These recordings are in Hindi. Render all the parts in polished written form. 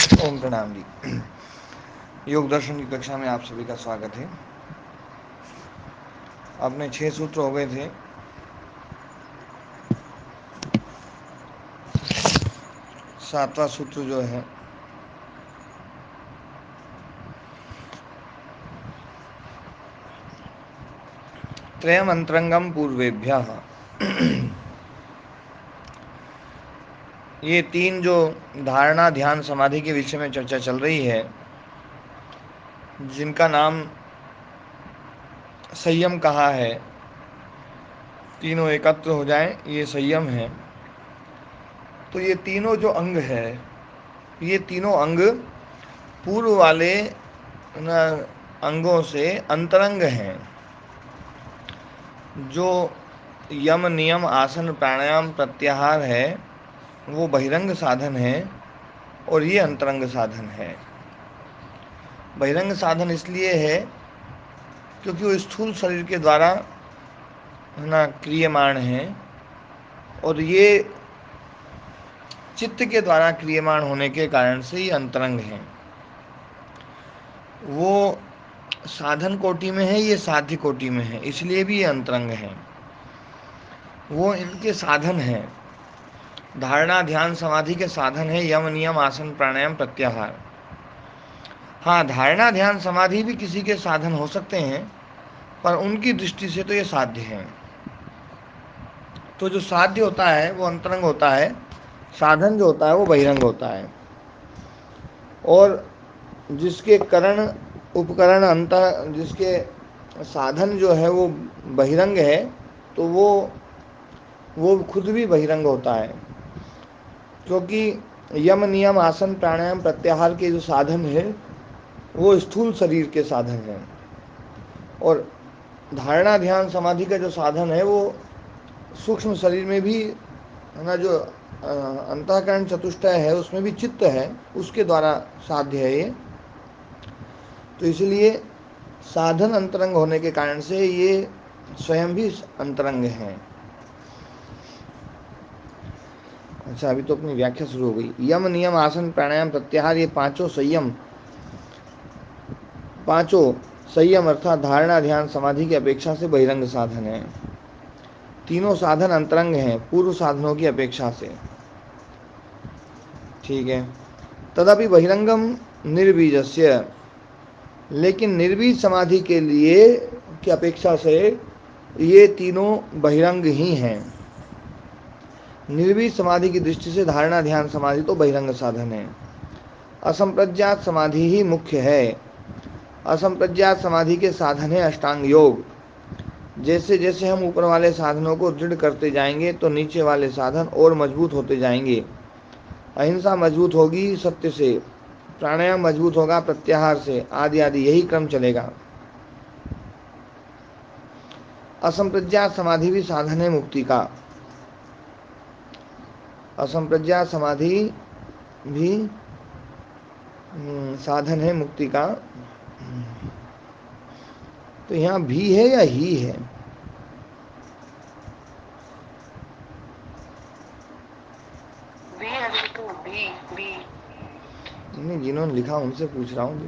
ओम प्रणाम जी। योग दर्शन की कक्षा में आप सभी का स्वागत है। अपने 6 सूत्र हो गए थे। सातवां सूत्र जो है, त्रयम अंतरंगम पूर्वेभ्यः। ये तीन जो धारणा ध्यान समाधि के विषय में चर्चा चल रही है, जिनका नाम संयम कहा है, तीनों एकत्र हो जाएं, ये संयम है। तो ये तीनों जो अंग है, ये तीनों अंग पूर्व वाले अंगों से अंतरंग हैं। जो यम नियम आसन प्राणायाम प्रत्याहार है, वो बहिरंग साधन है और ये अंतरंग साधन है। बहिरंग साधन इसलिए है क्योंकि वो स्थूल शरीर के द्वारा है ना क्रियमाण है, और ये चित्त के द्वारा क्रियमाण होने के कारण से ये अंतरंग है। वो साधन कोटि में है, ये साध्य कोटि में है, इसलिए भी ये अंतरंग है। वो इनके साधन है। धारणा ध्यान समाधि के साधन है यम नियम आसन प्राणायाम प्रत्याहार। हाँ, धारणा ध्यान समाधि भी किसी के साधन हो सकते हैं, पर उनकी दृष्टि से तो ये साध्य है। तो जो साध्य होता है वो अंतरंग होता है, साधन जो होता है वो बहिरंग होता है। और जिसके करण उपकरण अंत, जिसके साधन जो है वो बहिरंग है, तो वो खुद भी बहिरंग होता है। क्योंकि यम नियम आसन प्राणायाम प्रत्याहार के जो साधन है वो स्थूल शरीर के साधन हैं, और धारणा ध्यान समाधि का जो साधन है वो सूक्ष्म शरीर में भी है ना, जो अंतःकरण चतुष्टय है उसमें भी चित्त है, उसके द्वारा साध्य है ये। तो इसलिए साधन अंतरंग होने के कारण से ये स्वयं भी अंतरंग हैं। अच्छा, अभी तो अपनी व्याख्या शुरू हो गई। यम नियम आसन प्राणायाम प्रत्याहार, ये पांचों संयम अर्थात धारणा ध्यान समाधि की अपेक्षा से बहिरंग साधन है। तीनों साधन अंतरंग हैं पूर्व साधनों की अपेक्षा से। ठीक है। तदपि बहिरंगम निर्बीजस्य, लेकिन निर्बीज समाधि के लिए की अपेक्षा से ये तीनों बहिरंग ही हैं। निर्बीज समाधि की दृष्टि से धारणा ध्यान समाधि तो बहिरंग साधन है। असंप्रज्ञात समाधि ही मुख्य है। असंप्रज्ञात समाधि के साधन है अष्टांग योग। जैसे जैसे हम ऊपर वाले साधनों को दृढ़ करते जाएंगे तो नीचे वाले साधन और मजबूत होते जाएंगे। अहिंसा मजबूत होगी सत्य से, प्राणायाम मजबूत होगा प्रत्याहार से, आदि आदि यही क्रम चलेगा। असंप्रज्ञात समाधि भी साधन है मुक्ति का। असंप्रज्ञात समाधि भी साधन है मुक्ति का। तो यहाँ भी है या ही है? नहीं, जिन्होंने लिखा उनसे पूछ रहा हूँ कि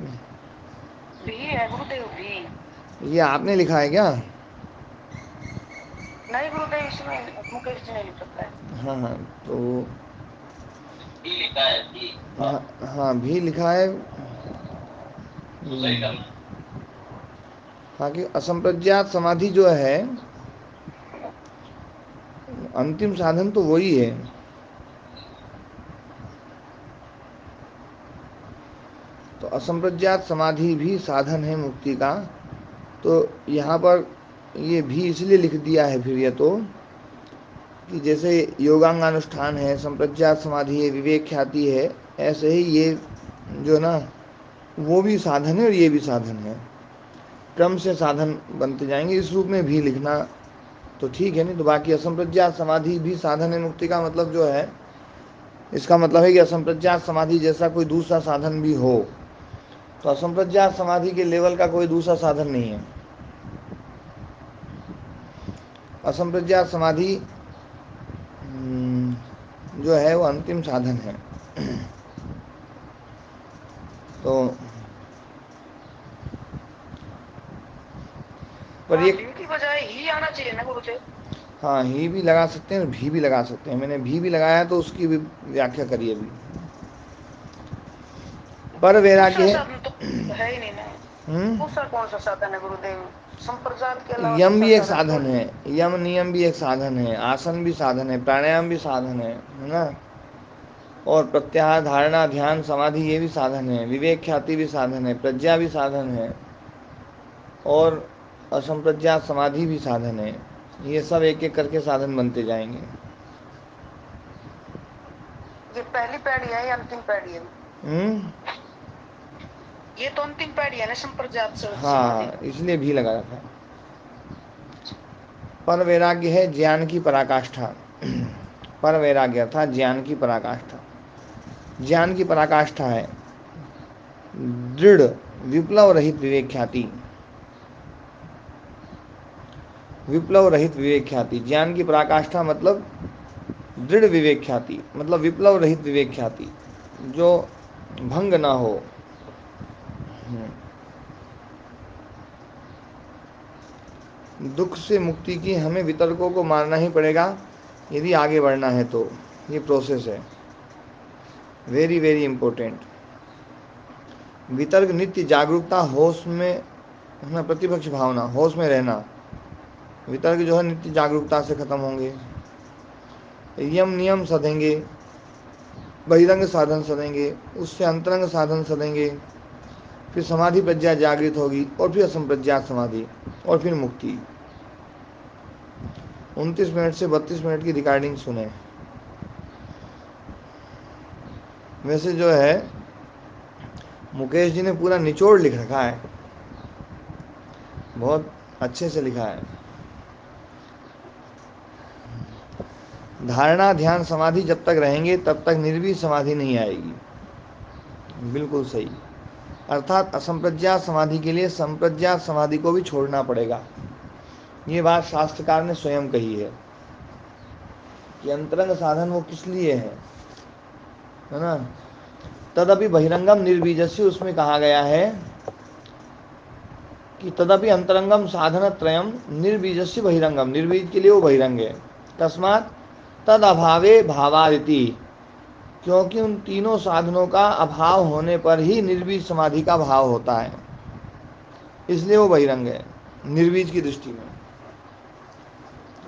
भी है गुरुदेव भी। ये आपने लिखा है क्या? नहीं गुरुदेव, इसमें मुकेश जी ने लिख रखा है। हाँ हाँ, तो भी लिखा है भी। हाँ हाँ, भी लिखा है। सही करना। हाँ, कि असंप्रज्ञात समाधि जो है अंतिम साधन तो वही है। तो असंप्रज्ञात समाधि भी साधन है मुक्ति का। तो यहाँ पर ये भी इसलिए लिख दिया है फिर, ये तो कि जैसे योगांगानुष्ठान है, संप्रज्ञात समाधि है, विवेक ख्याति है, ऐसे ही ये जो ना वो भी साधन है और ये भी साधन है। क्रम से साधन बनते जाएंगे। इस रूप में भी लिखना तो ठीक है। नहीं तो बाकी असंप्रज्ञात समाधि भी साधन है मुक्ति का मतलब जो है, इसका मतलब है कि असंप्रज्ञात समाधि जैसा कोई दूसरा साधन भी हो, तो असंप्रज्ञात समाधि के लेवल का कोई दूसरा साधन नहीं है। असंप्रज्ञात समाधि जो है वो अंतिम साधन है। तो पर ये भी की बजाय ही आना चाहिए ना गुरुदेव। हाँ, ही भी लगा सकते हैं और भी लगा सकते हैं। मैंने भी लगाया तो उसकी भी व्याख्या करी अभी। पर दूसरा वैराग्य है। साधन तो है ही नहीं ना। दूसरा कौन सा साधन है गुरुदेव? संप्रजात के अलावा यम भी दूसरा एक साधन साधन थोड़ी है, है। यम नियम भी एक साधन है, आसन भी साधन है, प्राणायाम भी साधन है ना। और प्रत्याहार, धारणा, ध्यान, समाधि ये भी साधन है, विवेक ख्याति भी साधन है, प्रज्ञा भी साधन है, और असंप्रज्ञात समाधि भी साधन है। ये सब एक एक करके साधन बनते जाएंगे। ये पहली पैड़ी है या अंतिम पैड़ी है? हम्म। ये तो अंतिम पैड़ी है ना, संप्रजात समाधि। हाँ, इसलिए भी लगा रखा है। पर वैराग्य है ज्ञान की पराकाष्ठा। पर वैराग्य अर्थात ज्ञान की पराकाष्ठा। ज्ञान की पराकाष्ठा है दृढ़ विप्लव रहित विवेक ख्याति। विप्लव रहित विवेक ख्याति, ज्ञान की पराकाष्ठा मतलब दृढ़ विवेक ख्याति, मतलब विप्लव रहित विवेक ख्याति जो भंग ना हो। दुख से मुक्ति की हमें वितर्कों को मारना ही पड़ेगा यदि आगे बढ़ना है तो। ये प्रोसेस है, वेरी वेरी इंपॉर्टेंट। वितर्क नित्य जागरूकता, होश में ना, प्रतिपक्ष भावना, होश में रहना। वितर्क जो है नित्य जागरूकता से खत्म होंगे। यम नियम सधेंगे, बहिरंग साधन सधेंगे, उससे अंतरंग साधन सधेंगे, फिर समाधि प्रज्ञा जागृत होगी, और फिर असंप्रज्ञात समाधि, और फिर मुक्ति। 29 मिनट से 32 मिनट की रिकॉर्डिंग सुने। वैसे जो है मुकेश जी ने पूरा निचोड़ लिख रखा है, बहुत अच्छे से लिखा है। धारणा ध्यान समाधि जब तक रहेंगे तब तक निर्वीर समाधि नहीं आएगी। बिल्कुल सही। अर्थात असंप्रज्ञात समाधि के लिए संप्रज्ञात समाधि को भी छोड़ना पड़ेगा। ये बात शास्त्रकार ने स्वयं कही है कि अंतरंग साधन वो किस लिए है ना। तदपि बहिरंगम निर्बीजस्य, उसमें कहा गया है कि तदपि अंतरंगम साधन त्रयम निर्बीजस्य बहिरंगम, निर्बीज के लिए वो बहिरंग है। तस्मात् तद अभावे भावादिति, क्योंकि उन तीनों साधनों का अभाव होने पर ही निर्बीज समाधि का भाव होता है, इसलिए वो बहिरंग है निर्बीज की दृष्टि में।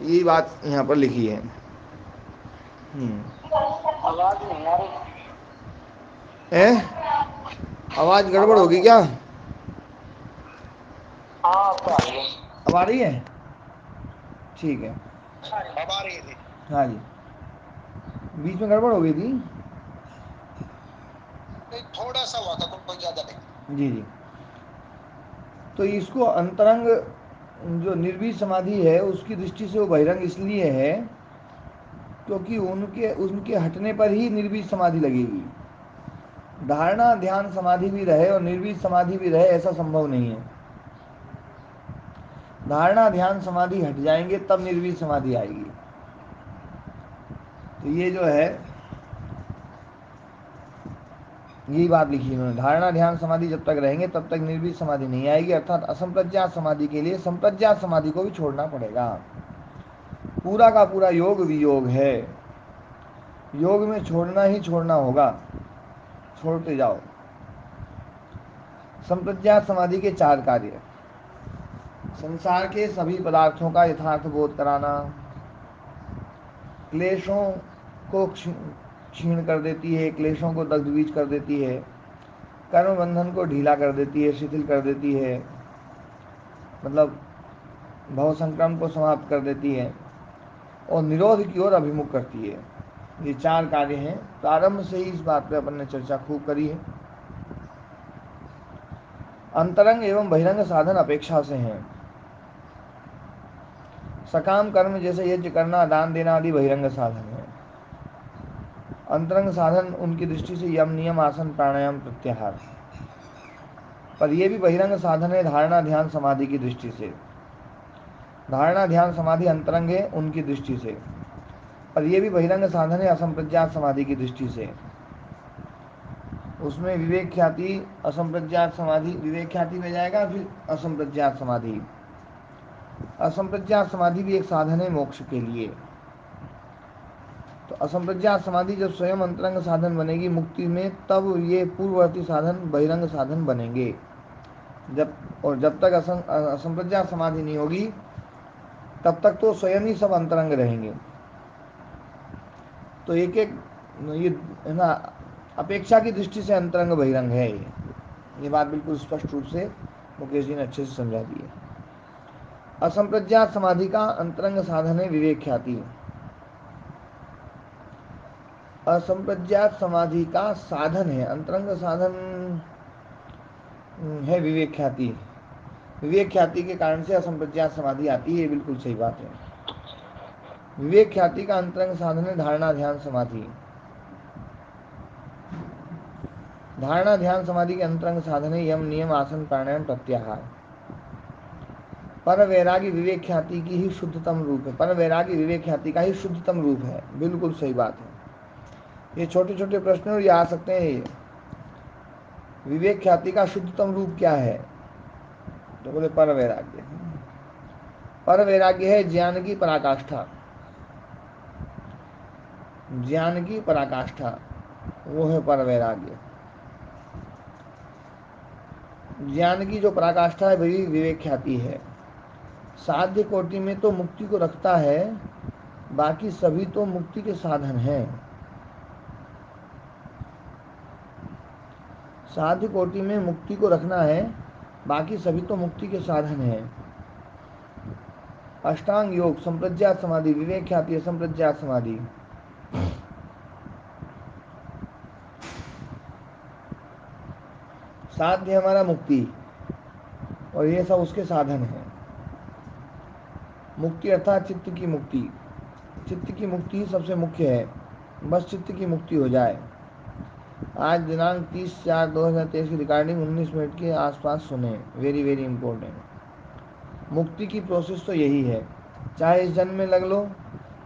यही बात यहाँ पर लिखी है। आवाज नहीं आ रही। ए? आवाज गड़बड़ आवाज होगी नहीं। क्या? हाँ अब तो आ रही है। अब आ रही है? ठीक है। अब आ रही थी। हाँ जी, बीच में गड़बड़ हो गई थी। थोड़ा सा हुआ था, कोई ज्यादा नहीं। जी जी। तो इसको अंतरंग जो निर्बीज समाधि है उसकी दृष्टि से वो बहिरंग इसलिए है क्योंकि उनके उनके हटने पर ही निर्बीज समाधि लगेगी। धारणा ध्यान समाधि भी रहे और निर्बीज समाधि भी रहे, ऐसा संभव नहीं है। धारणा ध्यान समाधि हट जाएंगे तब निर्बीज समाधि आएगी। तो ये जो है यही बात लिखी है उन्होंने, धारणा ध्यान समाधि जब तक रहेंगे तब तक निर्बीज समाधि नहीं आएगी। अर्थात असंप्रज्ञात समाधि के लिए संप्रज्ञात समाधि को भी छोड़ना पड़ेगा। पूरा का पूरा योग वियोग है, योग में छोड़ना ही छोड़ना होगा, छोड़ते जाओ। संप्रज्ञात समाधि के 4 कार्य: संसार के सभी पदार्थों का यथार्थ बोध कराना, क्लेशों को क्षीण कर देती है, क्लेशों को दग्धबीज कर देती है, कर्म बंधन को ढीला कर देती है, शिथिल कर देती है, मतलब भव संक्रम को समाप्त कर देती है, और निरोध की ओर अभिमुख करती है। ये 4 कार्य हैं। प्रारंभ से ही इस बात पे अपन ने चर्चा खूब करी है। अंतरंग एवं बहिरंग साधन अपेक्षा से हैं। सकाम कर्म जैसे यज्ञ करना, दान देना आदि बहिरंग साधन है। अंतरंग साधन उनकी दृष्टि से यम नियम आसन प्राणायाम प्रत्याहार, पर यह भी बहिरंग साधन है धारणा ध्यान समाधि की दृष्टि से। धारणा ध्यान समाधि अंतरंग है उनकी दृष्टि से, पर यह भी बहिरंग साधन है असंप्रज्ञात समाधि की दृष्टि से। उसमें विवेक ख्याति, असंप्रज्ञात समाधि, विवेक ख्याति में जाएगा, फिर असंप्रज्ञात समाधि। असंप्रज्ञात समाधि भी एक साधन है मोक्ष के लिए। तो असंप्रज्ञात समाधि जब स्वयं अंतरंग साधन बनेगी मुक्ति में, तब ये पूर्ववर्ती साधन बहिरंग साधन बनेंगे। जब तक असंप्रज्ञात समाधि नहीं होगी तब तक तो स्वयं ही सब अंतरंग रहेंगे। तो एक एक ये है ना, अपेक्षा की दृष्टि से अंतरंग बहिरंग है ये बात बिल्कुल स्पष्ट रूप से मुकेश जी ने अच्छे से समझा दी है। असंप्रज्ञात समाधि का अंतरंग साधन है विवेक ख्याति। असंप्रज्ञात समाधि का साधन है, अंतरंग साधन है विवेक ख्याति। विवेक ख्याति के कारण से असंप्रज्ञात समाधि आती है, ये बिल्कुल सही बात है। विवेक ख्याति का अंतरंग साधन है धारणा ध्यान समाधि। धारणा ध्यान समाधि के अंतरंग साधन है यम नियम आसन प्राणायाम प्रत्याहार। पर वैरागी विवेक ख्याति की ही शुद्धतम रूप है। पर वैरागी विवेक ख्याति का ही शुद्धतम रूप है, बिल्कुल सही बात है। ये छोटे छोटे प्रश्न ये आ सकते हैं। ये विवेक ख्याति का शुद्धतम रूप क्या है, तो बोले पर वैराग्य। पर वैराग्य है ज्ञान की पराकाष्ठा। ज्ञान की पराकाष्ठा वो है पर वैराग्य। ज्ञान की जो पराकाष्ठा है वही विवेक ख्याति है। साध्य कोटि में तो मुक्ति को रखता है, बाकी सभी तो मुक्ति के साधन हैं। साध्य कोटि में मुक्ति को रखना है, बाकी सभी तो मुक्ति के साधन हैं। अष्टांग योग, संप्रज्ञात समाधि, विवेक ख्याति, असंप्रज्ञात समाधि। साध्य हमारा मुक्ति और ये सब उसके साधन हैं। मुक्ति अर्थात चित्त की मुक्ति। चित्त की मुक्ति ही सबसे मुख्य है, बस चित्त की मुक्ति हो जाए। आज दिनांक 30/4/2023 की रिकॉर्डिंग 19 मिनट के आसपास सुने, वेरी वेरी इंपॉर्टेंट। मुक्ति की प्रोसेस तो यही है, चाहे इस जन्म में लग लो,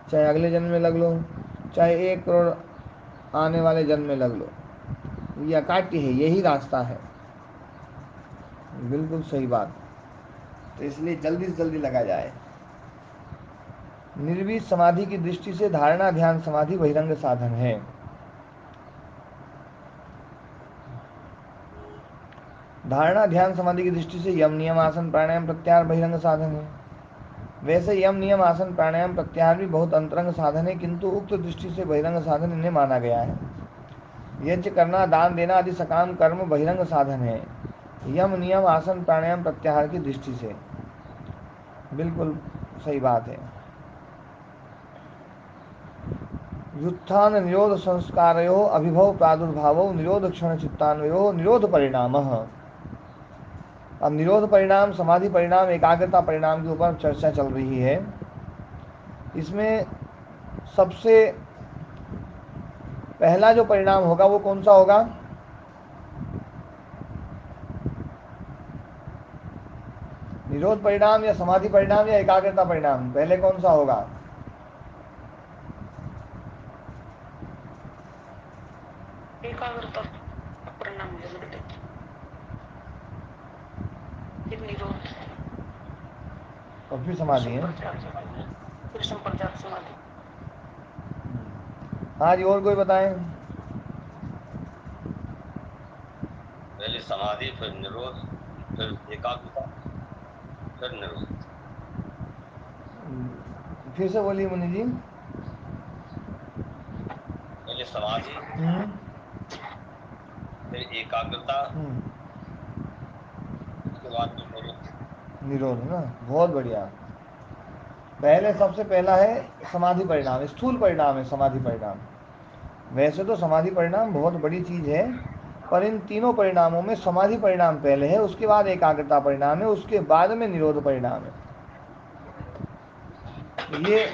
चाहे अगले जन्म में लग लो, चाहे 1 करोड़ आने वाले जन्म में लग लो, ये अकाट्य है, यही रास्ता है। बिल्कुल सही बात। तो इसलिए जल्दी से जल्दी लगा जाए। निर्वीत समाधि की दृष्टि से धारणा ध्यान समाधि बहिरंग साधन है। धारणा ध्यान समाधि की दृष्टि से यम नियम आसन प्राणायाम प्रत्याहार बहिरंग साधन है। वैसे यम नियम आसन प्राणायाम प्रत्याहार भी बहुत अंतरंग साधन है, किंतु उक्त दृष्टि से बहिरंग साधन इन्हें माना गया है। यज्ञ करना, दान देना आदि सकाम कर्म बहिरंग साधन है यम नियम आसन प्राणायाम प्रत्याहार की दृष्टि से। बिल्कुल सही बात है। व्युत्थान निरोध संस्कारयो अभिभव प्रादुर्भावो निरोध क्षण चित्तान्वयो निरोध परिणाम। अब निरोध परिणाम, समाधि परिणाम, एकाग्रता परिणाम के ऊपर चर्चा चल रही है। इसमें सबसे पहला जो परिणाम होगा वो कौन सा होगा? निरोध परिणाम या समाधि परिणाम या एकाग्रता परिणाम, पहले कौन सा होगा? एकाग्रता परिणाम फिर निरोध और फिर समाधि है। फिर संप्रज्ञात समाधि। हाँ जी, और कोई बताएं? पहले समाधि, फिर निरोध, फिर एकाग्रता, फिर निरोध। फिर से बोलिए मुनि जी। पहले समाधि, फिर एकाग्रता, उसके बाद फिर निरोध। निरोध है ना, बहुत बढ़िया। पहले सबसे पहला है समाधि परिणाम, स्थूल परिणाम है समाधि परिणाम। वैसे तो समाधि परिणाम बहुत बड़ी चीज है, पर इन तीनों परिणामों में समाधि परिणाम पहले है, उसके बाद एकाग्रता परिणाम है, उसके बाद में निरोध परिणाम है। ये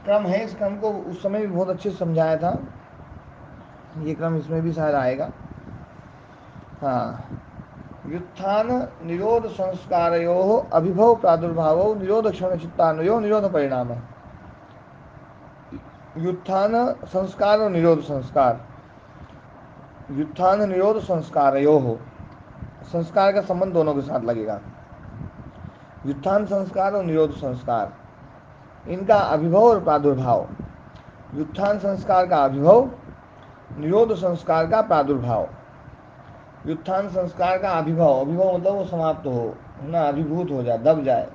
क्रम है, इस क्रम को उस समय भी बहुत अच्छे से समझाया था, ये क्रम इसमें भी शायद आएगा। हाँ, व्युत्थान निरोध संस्कारयो अभिभव प्रादुर्भाव निरोध क्षण चित्तान्वयो निरोध परिणाम। व्युत्थान संस्कार और निरोध संस्कार, व्युत्थान निरोध संस्कार यो हो, संस्कार का संबंध दोनों के साथ लगेगा। व्युत्थान संस्कार और निरोध संस्कार, इनका अभिभव और प्रादुर्भाव। व्युत्थान संस्कार का अभिभव, निरोध संस्कार का प्रादुर्भाव। व्युत्थान संस्कार का अभिभव, अभिभव मतलब वो समाप्त हो, है ना, अभिभूत हो जाए, दब जाए।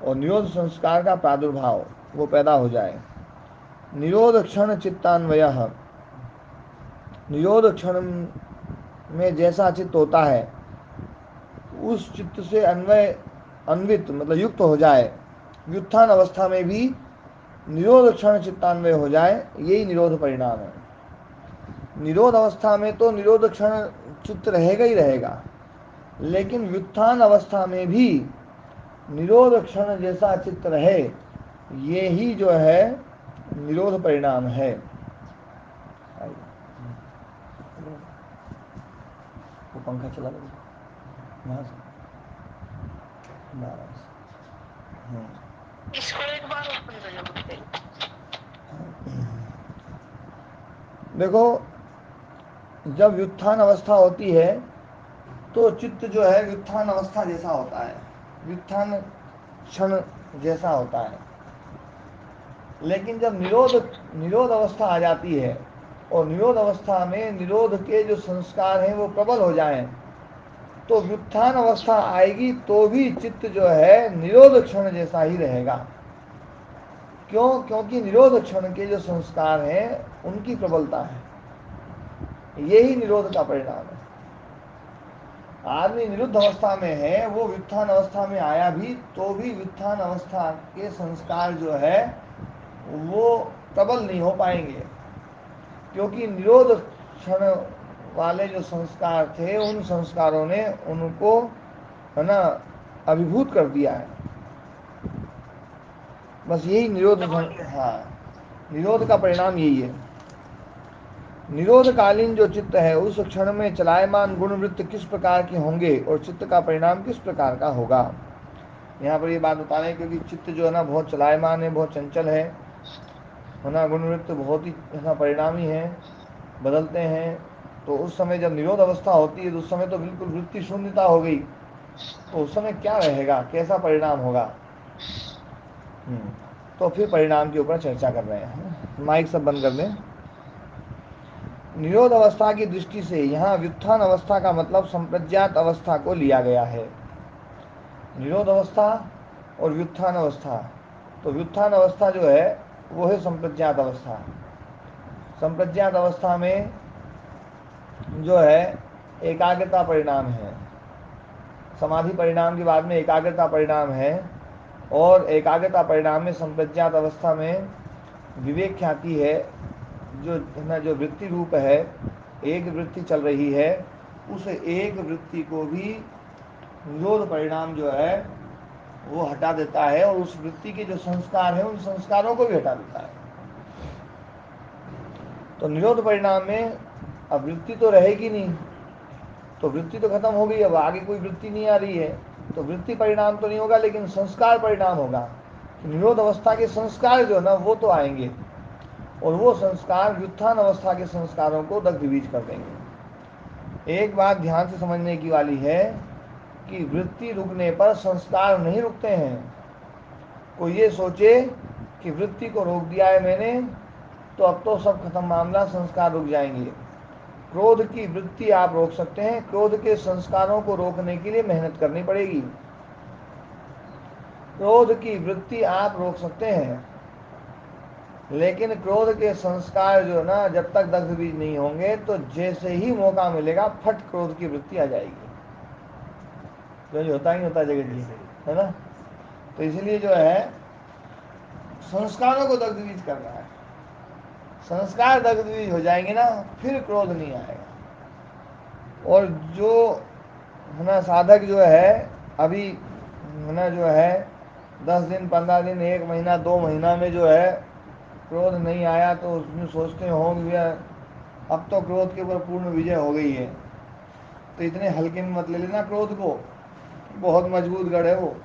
और निरोध संस्कार का प्रादुर्भाव, वो पैदा हो जाए। निरोध क्षण चित्तान्वय, निरोध क्षण में जैसा चित्त होता है उस चित्त से अन्वित मतलब युक्त हो जाए। व्युत्थान अवस्था में भी निरोध क्षण चित्तान्वय हो जाए, यही निरोध परिणाम है। निरोध अवस्था में तो निरोध क्षण चित्त रहेगा ही रहेगा, लेकिन व्युत्थान अवस्था में भी निरोध क्षण जैसा चित्त रहे, ये ही जो है निरोध परिणाम है। वो पंखा चला वहाँ से 12 से। इसको एक बार ओपन कर लो गुरुदेव। देखो, जब व्युत्थान अवस्था होती है तो चित्त जो है व्युत्थान अवस्था जैसा होता है, व्युत्थान क्षण जैसा होता है। लेकिन जब निरोध अवस्था आ जाती है और निरोध अवस्था में निरोध के जो संस्कार हैं वो प्रबल हो जाएं, तो व्युत्थान अवस्था आएगी तो भी चित्त जो है निरोध क्षण जैसा ही रहेगा। क्यों? क्योंकि निरोध क्षण के जो संस्कार हैं उनकी प्रबलता है, यही निरोध का परिणाम है। आदमी निरुद्ध अवस्था में है, वो व्युत्थान अवस्था में आया भी तो भी व्युत्थान अवस्था के संस्कार जो है वो प्रबल नहीं हो पाएंगे, क्योंकि निरोध क्षण वाले जो संस्कार थे उन संस्कारों ने उनको, है ना, अभिभूत कर दिया है। बस यही निरोध, हाँ, निरोध का परिणाम यही है। निरोधकालीन जो चित्त है उस क्षण में चलायमान गुणवृत्त किस प्रकार के होंगे और चित्त का परिणाम किस प्रकार का होगा। यहाँ पर ये बात बता रहे हैं, क्योंकि चित्त जो है ना बहुत चलायमान है, बहुत चंचल है ना, गुणवृत्त बहुत ही ऐसा परिणामी है, बदलते हैं। तो उस समय जब निरोध अवस्था होती है तो उस समय तो बिल्कुल वृत्ति शून्यता हो गई, तो उस समय क्या रहेगा, कैसा परिणाम होगा। तो फिर परिणाम के ऊपर चर्चा कर रहे हैं। माइक सब बंद कर दें। निरोध अवस्था की दृष्टि से यहाँ व्युत्थान अवस्था का मतलब संप्रज्ञात अवस्था को लिया गया है। निरोध अवस्था और व्युत्थान अवस्था, तो व्युत्थान अवस्था जो है वो है संप्रज्ञात अवस्था। संप्रज्ञात अवस्था में जो है एकाग्रता परिणाम है, समाधि परिणाम के बाद में एकाग्रता परिणाम है, और एकाग्रता परिणाम में संप्रज्ञात अवस्था में विवेक ख्याति है, जो ना जो वृत्ति रूप है, एक वृत्ति चल रही है, उस एक वृत्ति को भी निरोध परिणाम जो है वो हटा देता है, और उस वृत्ति के जो संस्कार हैं उन संस्कारों को भी हटा देता है। तो निरोध परिणाम में अब वृत्ति तो रहेगी नहीं, तो वृत्ति तो खत्म हो गई, अब आगे कोई वृत्ति नहीं आ रही है, तो वृत्ति परिणाम तो नहीं होगा, लेकिन संस्कार परिणाम होगा। निरोध अवस्था के संस्कार जो है ना वो तो आएंगे, और वो संस्कार व्युत्थान अवस्था के संस्कारों को दग्धबीज कर देंगे। एक बात ध्यान से समझने की वाली है कि वृत्ति रुकने पर संस्कार नहीं रुकते हैं। कोई ये सोचे कि वृत्ति को रोक दिया है मैंने तो अब तो सब खत्म मामला, संस्कार रुक जाएंगे। क्रोध की वृत्ति आप रोक सकते हैं, क्रोध के संस्कारों को रोकने के लिए मेहनत करनी पड़ेगी। क्रोध की वृत्ति आप रोक सकते हैं, लेकिन क्रोध के संस्कार जो ना जब तक दग्ध बीज नहीं होंगे तो जैसे ही मौका मिलेगा फट क्रोध की वृत्ति आ जाएगी, जो होता ही होता जगत जी, है ना। तो इसलिए जो है संस्कारों को दग्ध बीज करना है। संस्कार दग्ध बीज हो जाएंगे ना फिर क्रोध नहीं आएगा। और जो है ना साधक जो है अभी है ना जो है 10 दिन 15 दिन 1 महीना 2 महीना में जो है क्रोध नहीं आया तो उसमें सोचते होंगे अब तो क्रोध के ऊपर पूर्ण विजय हो गई है, तो इतने हल्के में मत ले लेना क्रोध को, बहुत मजबूत गढ़ है वो।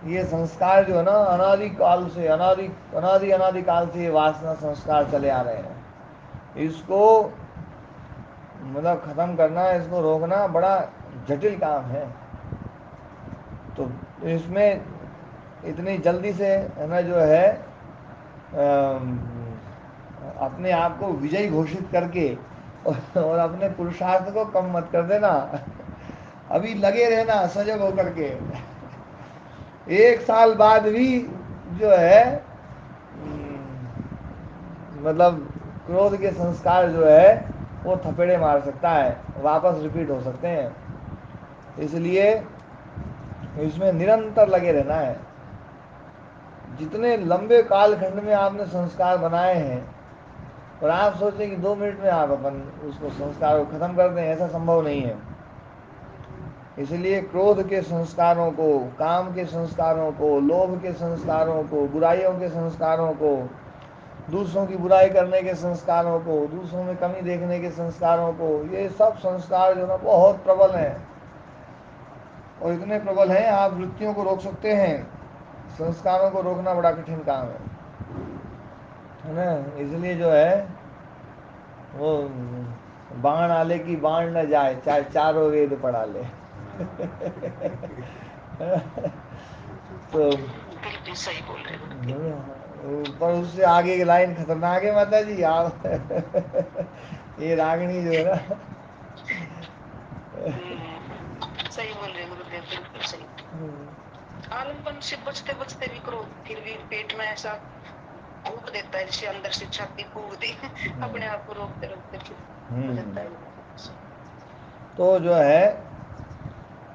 ये संस्कार जो है ना अनादि काल से अनादि काल से ये वासना संस्कार चले आ रहे हैं, इसको मतलब खत्म करना, इसको रोकना बड़ा जटिल काम है। तो इसमें इतनी जल्दी से है ना जो है अपने आप को विजयी घोषित करके और अपने पुरुषार्थ को कम मत कर देना। अभी लगे रहना सजग होकर के। 1 साल बाद भी जो है मतलब क्रोध के संस्कार जो है वो थपेड़े मार सकता है, वापस रिपीट हो सकते हैं। इसलिए इसमें निरंतर लगे रहना है। जितने लंबे कालखंड में आपने संस्कार बनाए हैं और आप सोचें कि 2 मिनट में आप अपन उसको संस्कार को खत्म कर दें, ऐसा संभव नहीं है। इसलिए क्रोध के संस्कारों को, काम के संस्कारों को, लोभ के संस्कारों को, बुराइयों के संस्कारों को, दूसरों की बुराई करने के संस्कारों को, दूसरों में कमी देखने के संस्कारों को, ये सब संस्कार जो ना बहुत प्रबल हैं और इतने प्रबल हैं आप वृत्तियों को रोक सकते हैं, संस्कारों को रोकना बड़ा कठिन काम है ना। इसलिए जो है वो बाण आले की बाण न जाए, चाहे चारों वेद पढ़ा ले। तो बिल्कुल सही बोल रहे हो। पर उससे आगे की लाइन खतरनाक है माता जी आप। ये रागिणी जो है ना सही बोल रहे गुरुदेव, बिल्कुल सही। आलमपन से बचते बचते भी क्रोध फिर भी पेट में ऐसा फूक देता है, जैसे अंदर से छाती फूक दी। अपने आप को रोकते रोकते फिर हो जाता है। तो जो है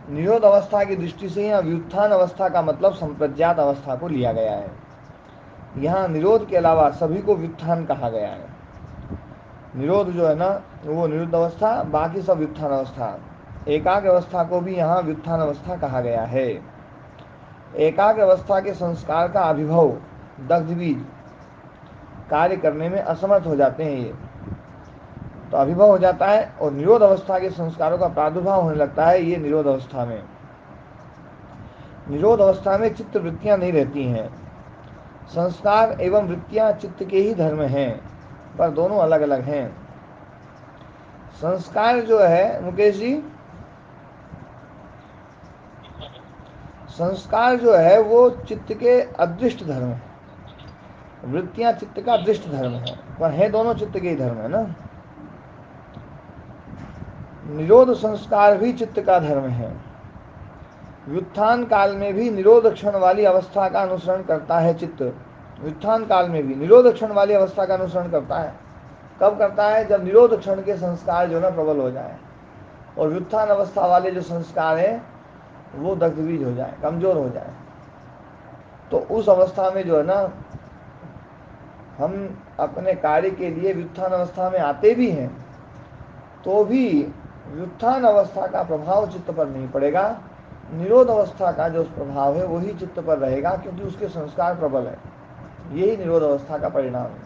निरोध अवस्था की दृष्टि से यहाँ व्युत्थान अवस्था का मतलब संप्रज्ञात अवस्था को लिया गया है। यहाँ निरोध के अलावा सभी को व्युत्थान कहा गया है। निरोध जो है ना वो निरुद्ध अवस्था, बाकी सब व्युत्थान अवस्था। एकाग्र अवस्था को भी यहाँ व्युत्थान अवस्था कहा गया है। एकाग्र अवस्था के संस्कार का अभिभव दग्ध बीज कार्य करने में असमर्थ हो जाते हैं, ये तो अभिभव हो जाता है और निरोध अवस्था के संस्कारों का प्रादुर्भाव होने लगता है। ये निरोध अवस्था में, निरोध अवस्था में चित्त वृत्तियां नहीं रहती हैं। संस्कार एवं वृत्तियां चित्त के ही धर्म हैं, पर दोनों अलग अलग हैं। संस्कार जो है मुकेश जी, संस्कार जो है वो चित्त के अदृष्ट धर्म है, वृत्तियां चित्त का दृष्ट धर्म है, पर है दोनों चित्त के ही धर्म है ना। निरोध संस्कार भी चित्त का धर्म है। व्युत्थान काल में भी निरोध क्षण वाली अवस्था का अनुसरण करता है चित्त। व्युत्थान काल में भी निरोध क्षण वाली अवस्था का अनुसरण करता है। कब करता है? जब निरोध क्षण के संस्कार जो ना प्रबल हो जाए और व्युत्थान अवस्था वाले जो संस्कार हैं वो दग्धबीज हो जाए, कमजोर हो जाए। तो उस अवस्था में जो है ना हम अपने कार्य के लिए व्युत्थान अवस्था में आते भी हैं तो भी व्युत्थान अवस्था का प्रभाव चित्त पर नहीं पड़ेगा। निरोध अवस्था का जो प्रभाव है वही चित्त पर रहेगा, क्योंकि उसके संस्कार प्रबल है। यही निरोध अवस्था का परिणाम है।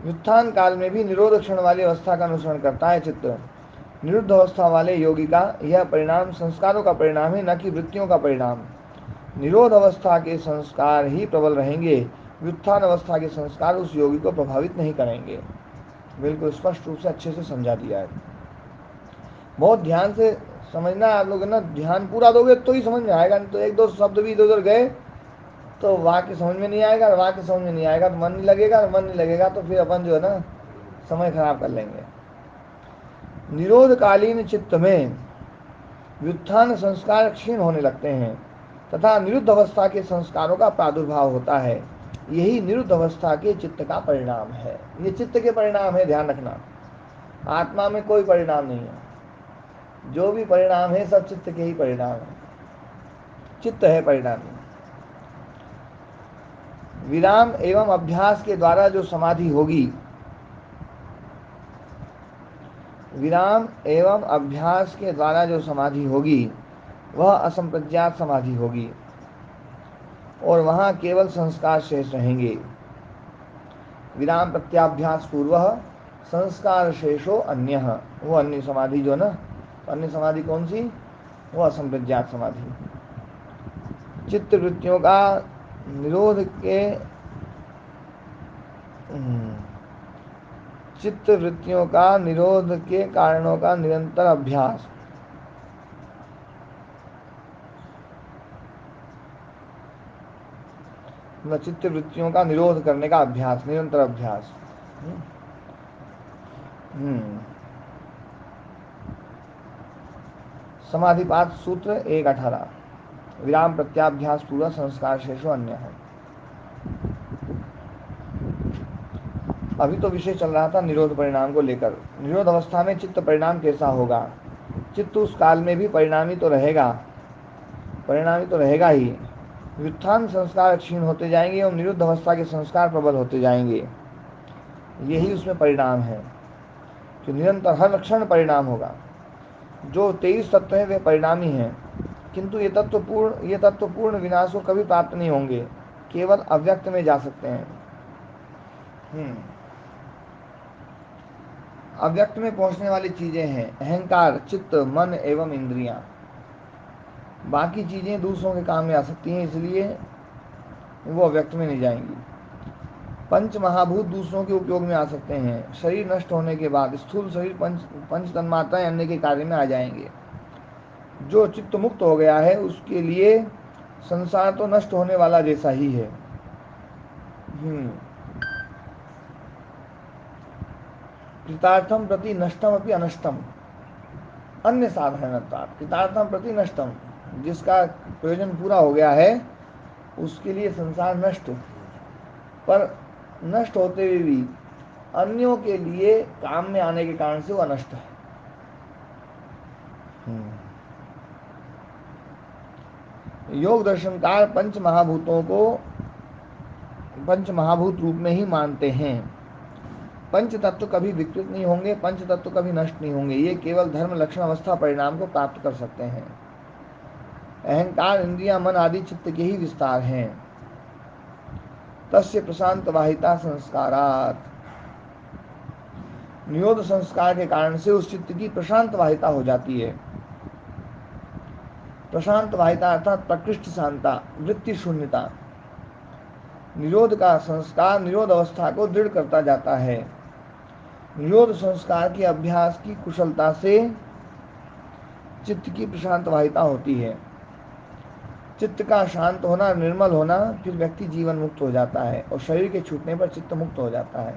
व्युत्थान काल में भी निरोध क्षण वाली अवस्था का अनुसरण करता है चित्त। निरुद्ध अवस्था वाले योगी का यह परिणाम संस्कारों का परिणाम है, न कि वृत्तियों का परिणाम। निरोध अवस्था के संस्कार ही प्रबल रहेंगे, व्युत्थान अवस्था के संस्कार उस योगी को प्रभावित नहीं करेंगे। बिल्कुल स्पष्ट रूप से अच्छे से समझा दिया है। बहुत ध्यान से समझना है आप लोग, ना ध्यान पूरा दोगे तो ही समझ में आएगा, नहीं तो एक दो शब्द भी इधर उधर गए तो वाक्य समझ में नहीं आएगा, और वाक्य समझ में नहीं आएगा तो मन नहीं लगेगा, और मन नहीं लगेगा तो फिर अपन जो है ना समय खराब कर लेंगे। निरोधकालीन चित्त में व्युत्थान संस्कार क्षीण होने लगते हैं तथा निरुद्ध अवस्था के संस्कारों का प्रादुर्भाव होता है। यही निरुद्ध अवस्था के चित्त का परिणाम है। ये चित्त के परिणाम है, ध्यान रखना। आत्मा में कोई परिणाम नहीं है, जो भी परिणाम है सब चित्त के ही परिणाम है। चित्त है परिणाम। विराम एवं अभ्यास के द्वारा जो समाधि होगी, विराम एवं अभ्यास के द्वारा जो समाधि होगी वह असंप्रज्ञात समाधि होगी और वहाँ केवल संस्कार शेष रहेंगे। विराम प्रत्याभ्यास पूर्व संस्कार शेषो अन्य, वो अन्य समाधि जो ना, अन्य समाधि कौन सी? वो असंप्रज्ञात समाधि। चित्त वृत्तियों का निरोध के चित्त वृत्तियों का निरोध के कारणों का निरंतर अभ्यास। चित्त वृत्तियों का निरोध करने का अभ्यास, निरंतर अभ्यास। समाधिपात सूत्र 1:18 विराम प्रत्याभ्यास पूरा संस्कार शेषो अन्य है। अभी तो विषय चल रहा था निरोध परिणाम को लेकर। निरोध अवस्था में चित्त परिणाम कैसा होगा? चित्त उस काल में भी परिणामी तो रहेगा ही। व्युत्थान संस्कार क्षीण होते जाएंगे और निरुद्ध अवस्था के संस्कार प्रबल होते जाएंगे। यही उसमें परिणाम है कि निरंतर हर क्षण परिणाम होगा। जो 23 तत्व हैं वे परिणामी हैं, किंतु ये तत्व पूर्ण विनाश को कभी प्राप्त नहीं होंगे, केवल अव्यक्त में जा सकते हैं। अव्यक्त में पहुंचने वाली चीजें हैं अहंकार, चित्त, मन एवं इंद्रियां। बाकी चीजें दूसरों के काम में आ सकती हैं, इसलिए वो अव्यक्त में नहीं जाएंगी। पंच महाभूत दूसरों के उपयोग में आ सकते हैं। शरीर नष्ट होने के बाद स्थूल शरीर पंच तन्मात्राएं अन्य के कार्य में आ जाएंगे। जो चित्त मुक्त हो गया है उसके लिए संसार तो नष्ट होने वाला जैसा ही है। कृतार्थम प्रति नष्टम अपि अनष्टम अन्य साधारणता। कृतार्थम प्रति नष्टम, जिसका प्रयोजन पूरा हो गया है उसके लिए संसार नष्ट, पर नष्ट होते हुए भी अन्यों के लिए काम में आने के कारण से वो अनष्ट है। योग दर्शनकार पंच महाभूतों को पंच महाभूत रूप में ही मानते हैं। पंच तत्व कभी विकृत नहीं होंगे, पंच तत्व कभी नष्ट नहीं होंगे। ये केवल धर्म लक्षण अवस्था परिणाम को प्राप्त कर सकते हैं। अहंकार, इंद्रियां, मन आदि चित्त के ही विस्तार हैं। तस्य प्रशांत वाहिता संस्कारात्, निरोध संस्कार के कारण से उस चित्त की प्रशांत वाहिता हो जाती है। प्रशांत वाहिता अर्थात प्रकृष्ट शांता, वृत्ति शून्यता। निरोध का संस्कार निरोध अवस्था को दृढ़ करता जाता है। निरोध संस्कार के अभ्यास की कुशलता से चित्त की प्रशांत वाहिता होती है। चित्त का शांत होना, निर्मल होना, फिर व्यक्ति जीवन मुक्त हो जाता है और शरीर के छूटने पर चित्त मुक्त हो जाता है।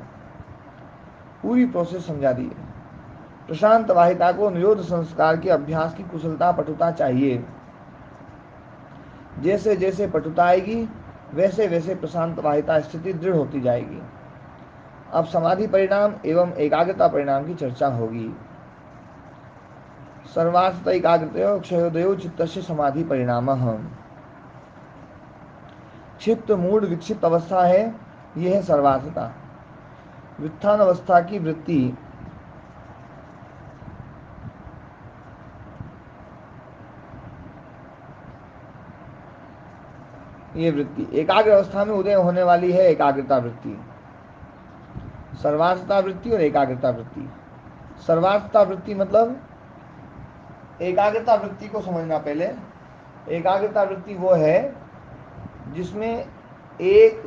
पूरी प्रोसेस समझा दी है। प्रशांत वाहिता को निरोध संस्कार के अभ्यास की कुशलता, पटुता चाहिए। जैसे जैसे पटुता आएगी वैसे वैसे प्रशांत वाहिता स्थिति दृढ़ होती जाएगी। अब समाधि परिणाम एवं एकाग्रता परिणाम की चर्चा होगी। सर्वार्थ एकाग्रतयो क्षयोदयो चित्तस्य समाधि परिणामः। क्षिप्त मूड विक्षिप्त अवस्था है, यह है सर्वार्थता। व्युत्थान अवस्था की वृत्ति ये वृत्ति एकाग्र अवस्था में उदय होने वाली है। एकाग्रता वृत्ति, सर्वार्थता वृत्ति और एकाग्रता वृत्ति। सर्वार्थता वृत्ति मतलब एकाग्रता वृत्ति को समझना। पहले एकाग्रता वृत्ति वो है जिसमें एक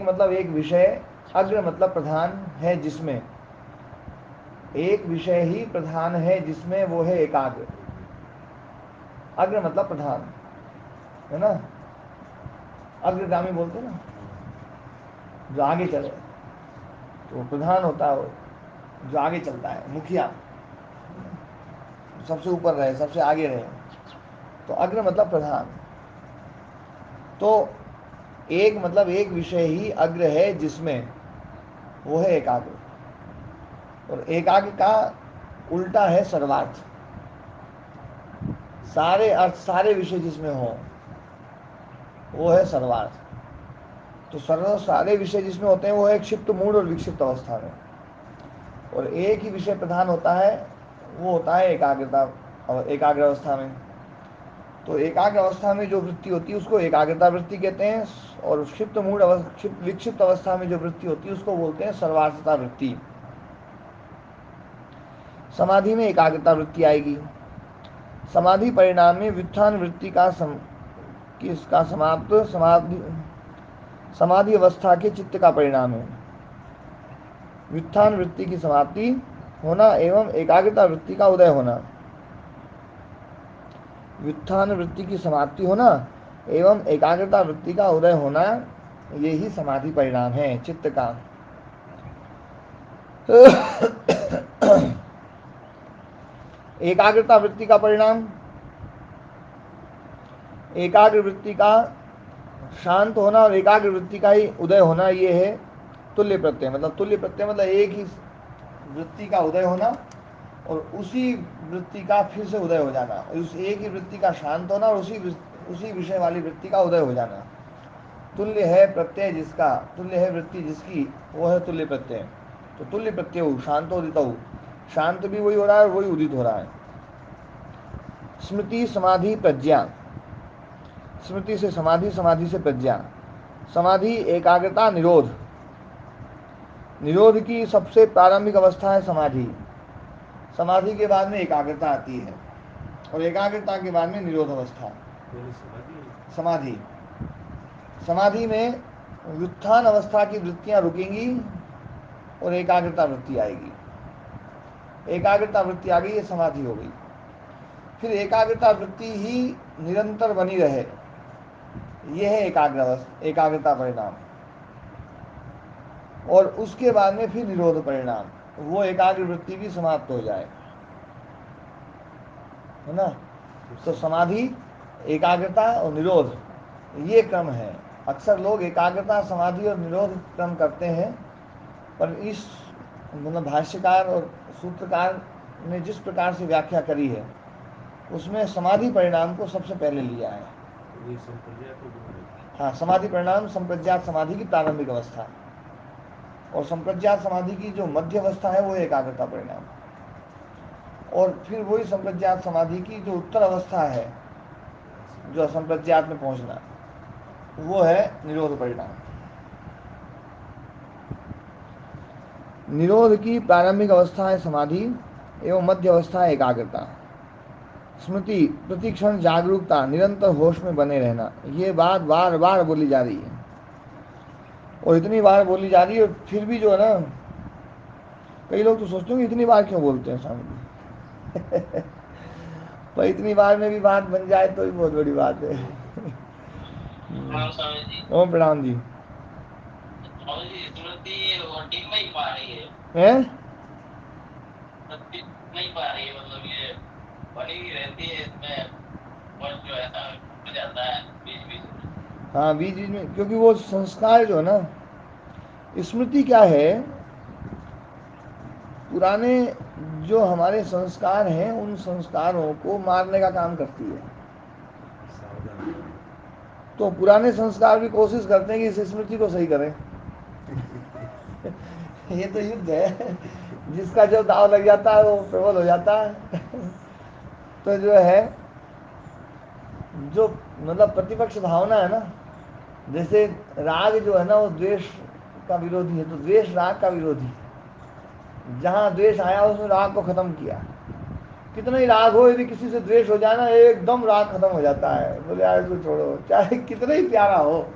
मतलब एक विषय, अग्र मतलब प्रधान है, जिसमें एक विषय ही प्रधान है, जिसमें वो है एकाग्र। अग्र मतलब प्रधान है ना, अग्रगामी बोलते ना, जो आगे चले तो प्रधान होता है, जो आगे चलता है, मुखिया, सबसे ऊपर रहे, सबसे आगे रहे, तो अग्र मतलब प्रधान। तो एक मतलब एक विषय ही अग्र है, जिसमें वो है एकाग्र। और एकाग्र का उल्टा है सर्वार्थ। सारे अर्थ, सारे विषय जिसमें हो वो है सर्वार्थ। तो सारे विषय जिसमें होते हैं वो है क्षिप्त मूड और विक्षिप्त अवस्था में, और एक ही विषय प्रधान होता है, वो होता है एकाग्र अवस्था में। तो एकाग्र अवस्था में जो वृत्ति होती है उसको एकाग्रता वृत्ति कहते हैं, और क्षिप्त मूड विक्षिप्त अवस्था में जो वृत्ति होती है उसको बोलते हैं सर्वार्थता वृत्ति। समाधि में एकाग्रता वृत्ति आएगी। समाधि परिणाम में व्युत्थान वृत्ति का समाप्त समाधि अवस्था के चित्त का परिणाम है। व्युत्थान वृत्ति की समाप्ति होना एवं एकाग्रता वृत्ति का उदय होना। व्युत्थान वृत्ति की समाप्ति होना एवं एकाग्रता वृत्ति का उदय होना, ये ही समाधि परिणाम है चित्त का। एकाग्रता वृत्ति का परिणाम, एकाग्र वृत्ति का शांत होना और एकाग्र वृत्ति का ही उदय होना, ये है तुल्य प्रत्यय। मतलब तुल्य प्रत्यय मतलब एक ही वृत्ति का उदय होना और उसी वृत्ति का फिर से उदय हो जाना, उस एक ही वृत्ति का शांत होना और उसी विषय वाली वृत्ति का उदय हो जाना। तुल्य है प्रत्यय जिसका, तुल्य है वृत्ति जिसकी, वो है तुल्य प्रत्यय। तो तुल्य प्रत्यय शांतोदित, शांत भी वही हो रहा है और वही उदित हो रहा है। स्मृति समाधि प्रज्ञा, स्मृति से समाधि, समाधि से प्रज्ञा। समाधि एकाग्रता निरोध, निरोध की सबसे प्रारंभिक अवस्था है समाधि। समाधि के बाद में एकाग्रता आती है और एकाग्रता के बाद में निरोध अवस्था। समाधि, समाधि में व्युत्थान अवस्था की वृत्तियां रुकेंगी और एकाग्रता वृत्ति आएगी। एकाग्रता वृत्ति आ गई, ये समाधि हो गई। फिर एकाग्रता वृत्ति ही निरंतर बनी रहे, यह है एकाग्रता परिणाम। और उसके बाद में फिर निरोध परिणाम, वो एकाग्र वृत्ति भी समाप्त हो जाए, है ना। तो समाधि, एकाग्रता और निरोध, ये क्रम है। अक्सर लोग एकाग्रता, समाधि और निरोध क्रम करते हैं, पर इस मतलब भाष्यकार और सूत्रकार ने जिस प्रकार से व्याख्या करी है उसमें समाधि परिणाम को सबसे पहले लिया है। हाँ, समाधि परिणाम संप्रज्ञात समाधि की प्रारंभिक अवस्था, और संप्रज्ञात समाधि की जो मध्य अवस्था है वो एकाग्रता परिणाम, और फिर वही संप्रज्ञात समाधि की जो उत्तर अवस्था है, जो असंप्रज्ञात में पहुंचना, वो है निरोध परिणाम। निरोध की प्रारंभिक अवस्था है समाधि एवं मध्य अवस्था है एकाग्रता। स्मृति प्रतिक्षण जागरूकता, निरंतर होश में बने रहना, ये बात बार बार बोली जा रही है और इतनी बार बोली जा रही है, और फिर भी जो है ना, कई लोग तो सोचते हैं इतनी बार क्यों बोलते हैं स्वामी जी। पर इतनी बार में भी बात बन जाए तो ही बहुत बड़ी बात है। ओम प्रणाम जी। हैं? नहीं पा रही है, मतलब ये बनी ही रहती है इसमें, और जो है ना हो जाता है बीच बीच में। हाँ, बीच बीच में, क्योंकि वो संस्कार जो है ना, स्मृति क्या है, पुराने जो हमारे संस्कार हैं उन संस्कारों को मारने का काम करती है। तो पुराने संस्कार भी कोशिश करते हैं कि इस स्मृति को सही करें। ये तो युद्ध है, जिसका जो दाव लग जाता है वो प्रबल हो जाता है। तो जो है, जो मतलब प्रतिपक्ष भावना है ना, जैसे राग जो है ना वो द्वेष का विरोधी है, तो द्वेष राग का विरोधी है। जहाँ द्वेष आया उसमें राग को खत्म किया। कितना ही राग हो, यदि किसी से द्वेष हो जाए ना, एकदम राग खत्म हो जाता है। बोले यार इसको छोड़ो, चाहे कितना ही प्यारा हो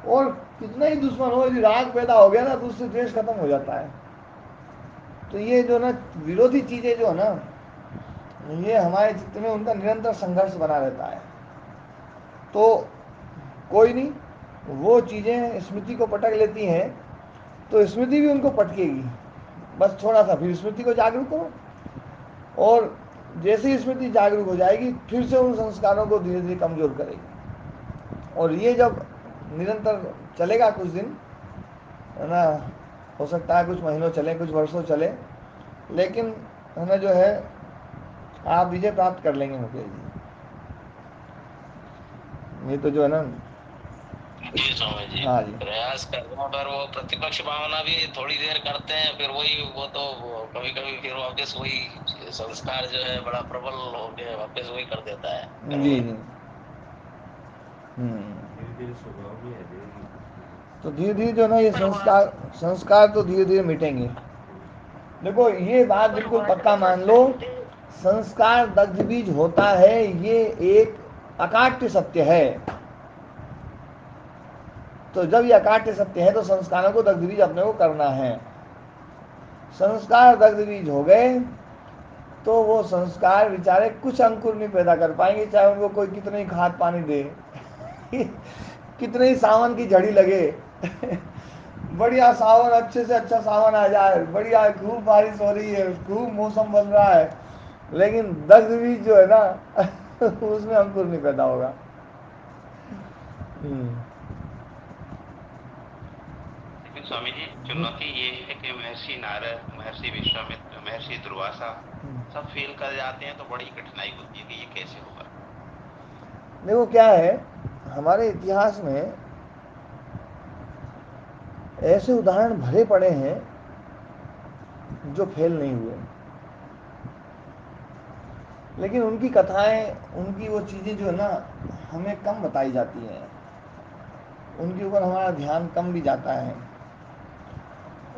और कितना ही दुश्मन हो, यदि राग पैदा हो गया ना तो उससे द्वेष खत्म हो जाता है। तो ये जो ना विरोधी चीजें जो है ना, ये हमारे चित्त में उनका निरंतर संघर्ष बना रहता है। तो कोई नहीं, वो चीजें स्मृति को पटक लेती हैं तो स्मृति भी उनको पटकेगी। बस थोड़ा सा फिर स्मृति को जागरूक करो, और जैसे ही स्मृति जागरूक हो जाएगी फिर से उन संस्कारों को धीरे धीरे कमजोर करेगी। और ये जब निरंतर चलेगा कुछ दिन, है ना, हो सकता है कुछ महीनों चले, कुछ वर्षों चले, लेकिन है ना जो है आप विजय प्राप्त कर लेंगे मुकेश जी। ये तो जो है ना, जी स्वामी जी, हाँ जी, प्रयास करते हैं, पर वो प्रतिपक्ष भावना भी थोड़ी देर करते हैं, फिर वही वो तो कभी कभी फिर वापस वही संस्कार जो है बड़ा प्रबल हो गया, वापस वही कर देता है। जी जी। तो धीरे धीरे जो ना ये संस्कार संस्कार तो धीरे धीरे मिटेंगे। देखो ये बात बिल्कुल पक्का मान लो, संस्कार दग्ध बीज होता है, ये एक अकाट्य सत्य है। तो जब ये अकाट्य सत्य है तो संस्कारों को दग्ध बीज अपने को करना है। संस्कार दग्ध बीज हो गए तो वो संस्कार बेचारे कुछ अंकुर नहीं पैदा कर पाएंगे, चाहे उनको कोई कितने ही खाद पानी दे कितने ही सावन की झड़ी लगे बढ़िया सावन, अच्छे से अच्छा सावन आ जाए, बढ़िया खूब बारिश हो रही है, खूब मौसम बन रहा है, लेकिन दग्ध बीज जो है ना उसमें अंकुर नहीं पैदा होगा। लेकिन स्वामी जी चुनौती ये है कि महर्षि नारद, महर्षि विश्वामित्र, महर्षि दुर्वासा सब फेल कर जाते हैं तो बड़ी कठिनाई होती है कि ये कैसे होगा। देखो क्या है, हमारे इतिहास में ऐसे उदाहरण भरे पड़े हैं जो फेल नहीं हुए, लेकिन उनकी कथाएं, उनकी वो चीज़ें जो है ना हमें कम बताई जाती हैं, उनके ऊपर हमारा ध्यान कम भी जाता है।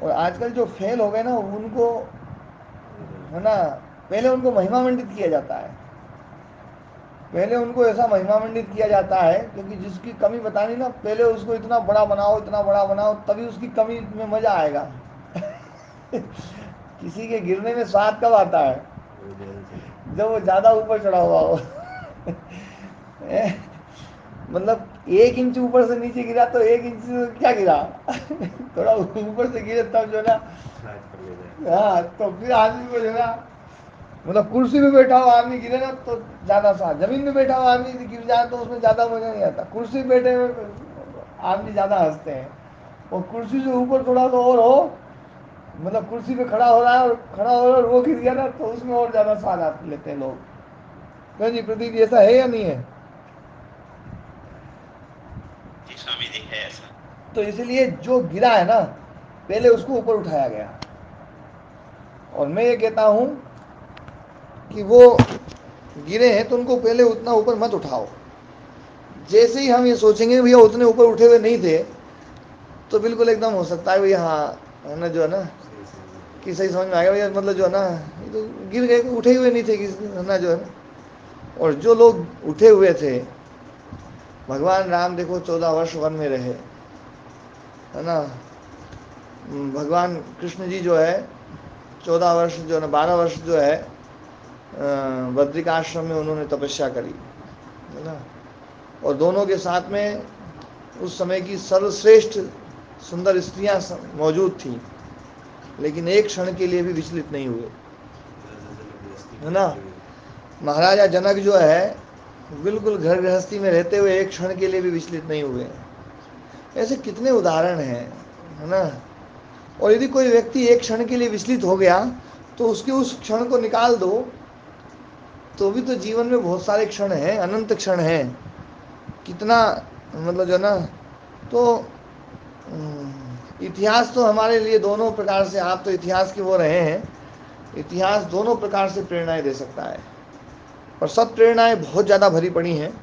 और आजकल जो फेल हो गए ना उनको है ना, पहले उनको महिमा मंडित किया जाता है, पहले उनको ऐसा महिमा मंडित किया जाता है, क्योंकि जिसकी कमी बतानी ना पहले उसको इतना बड़ा बनाओ, इतना बड़ा बनाओ, तभी उसकी कमी में मजा आएगा किसी के गिरने में स्वाद कब आता है, जब वो ज्यादा ऊपर चढ़ा हुआ हो मतलब 1 इंच ऊपर से नीचे गिरा तो 1 इंच से क्या गिरा थोड़ा ऊपर से गिरे तब जो ना, हाँ तो फिर आदमी को जो ना, मतलब कुर्सी पे बैठा हुआ आदमी गिरे ना तो ज्यादा स्वाद, जमीन में बैठा हुआ आदमी गिर जाए तो उसमें ज्यादा मजा नहीं आता, कुर्सी पे बैठे हुए आदमी ज्यादा हंसते हैं, और कुर्सी से ऊपर थोड़ा सा और हो, मतलब कुर्सी पे खड़ा हो रहा है और खड़ा हो रहा है और वो गिर गया ना तो उसमें और ज्यादा स्वाद लेते हैं लोग। क्यों जी प्रदीप, ऐसा है या नहीं है? जी स्वामी जी है ऐसा। तो इसलिए जो गिरा है ना पहले उसको ऊपर उठाया गया, और मैं ये कहता हूं कि वो गिरे हैं तो उनको पहले उतना ऊपर मत उठाओ। जैसे ही हम ये सोचेंगे भैया उतने ऊपर उठे हुए नहीं थे, तो बिल्कुल एकदम हो सकता है भैया, हाँ है ना, जो है ना कि सही समझ में आ गया भैया, मतलब जो है ना ये तो गिर गए, उठे हुए नहीं थे है ना, जो है ना। और जो लोग उठे हुए थे, भगवान राम देखो 14 वर्ष वन में रहे, है ना, भगवान कृष्ण जी जो है 14 वर्ष जो है ना, 12 वर्ष जो है बद्रिकाश्रम में उन्होंने तपस्या करी, है ना, और दोनों के साथ में उस समय की सर्वश्रेष्ठ सुंदर स्त्रियां मौजूद थी, लेकिन एक क्षण के लिए भी विचलित नहीं हुए, है ना। महाराजा जनक जो है बिल्कुल घर गृहस्थी में रहते हुए एक क्षण के लिए भी विचलित नहीं हुए। ऐसे कितने उदाहरण हैं, है ना। और यदि कोई व्यक्ति एक क्षण के लिए विचलित हो गया तो उसके उस क्षण को निकाल दो तो भी तो जीवन में बहुत सारे क्षण हैं, अनंत क्षण हैं, कितना मतलब जो ना। तो इतिहास तो हमारे लिए दोनों प्रकार से, आप तो इतिहास के वो रहे हैं, इतिहास दोनों प्रकार से प्रेरणाएं दे सकता है, और सब प्रेरणाएं बहुत ज़्यादा भरी पड़ी हैं,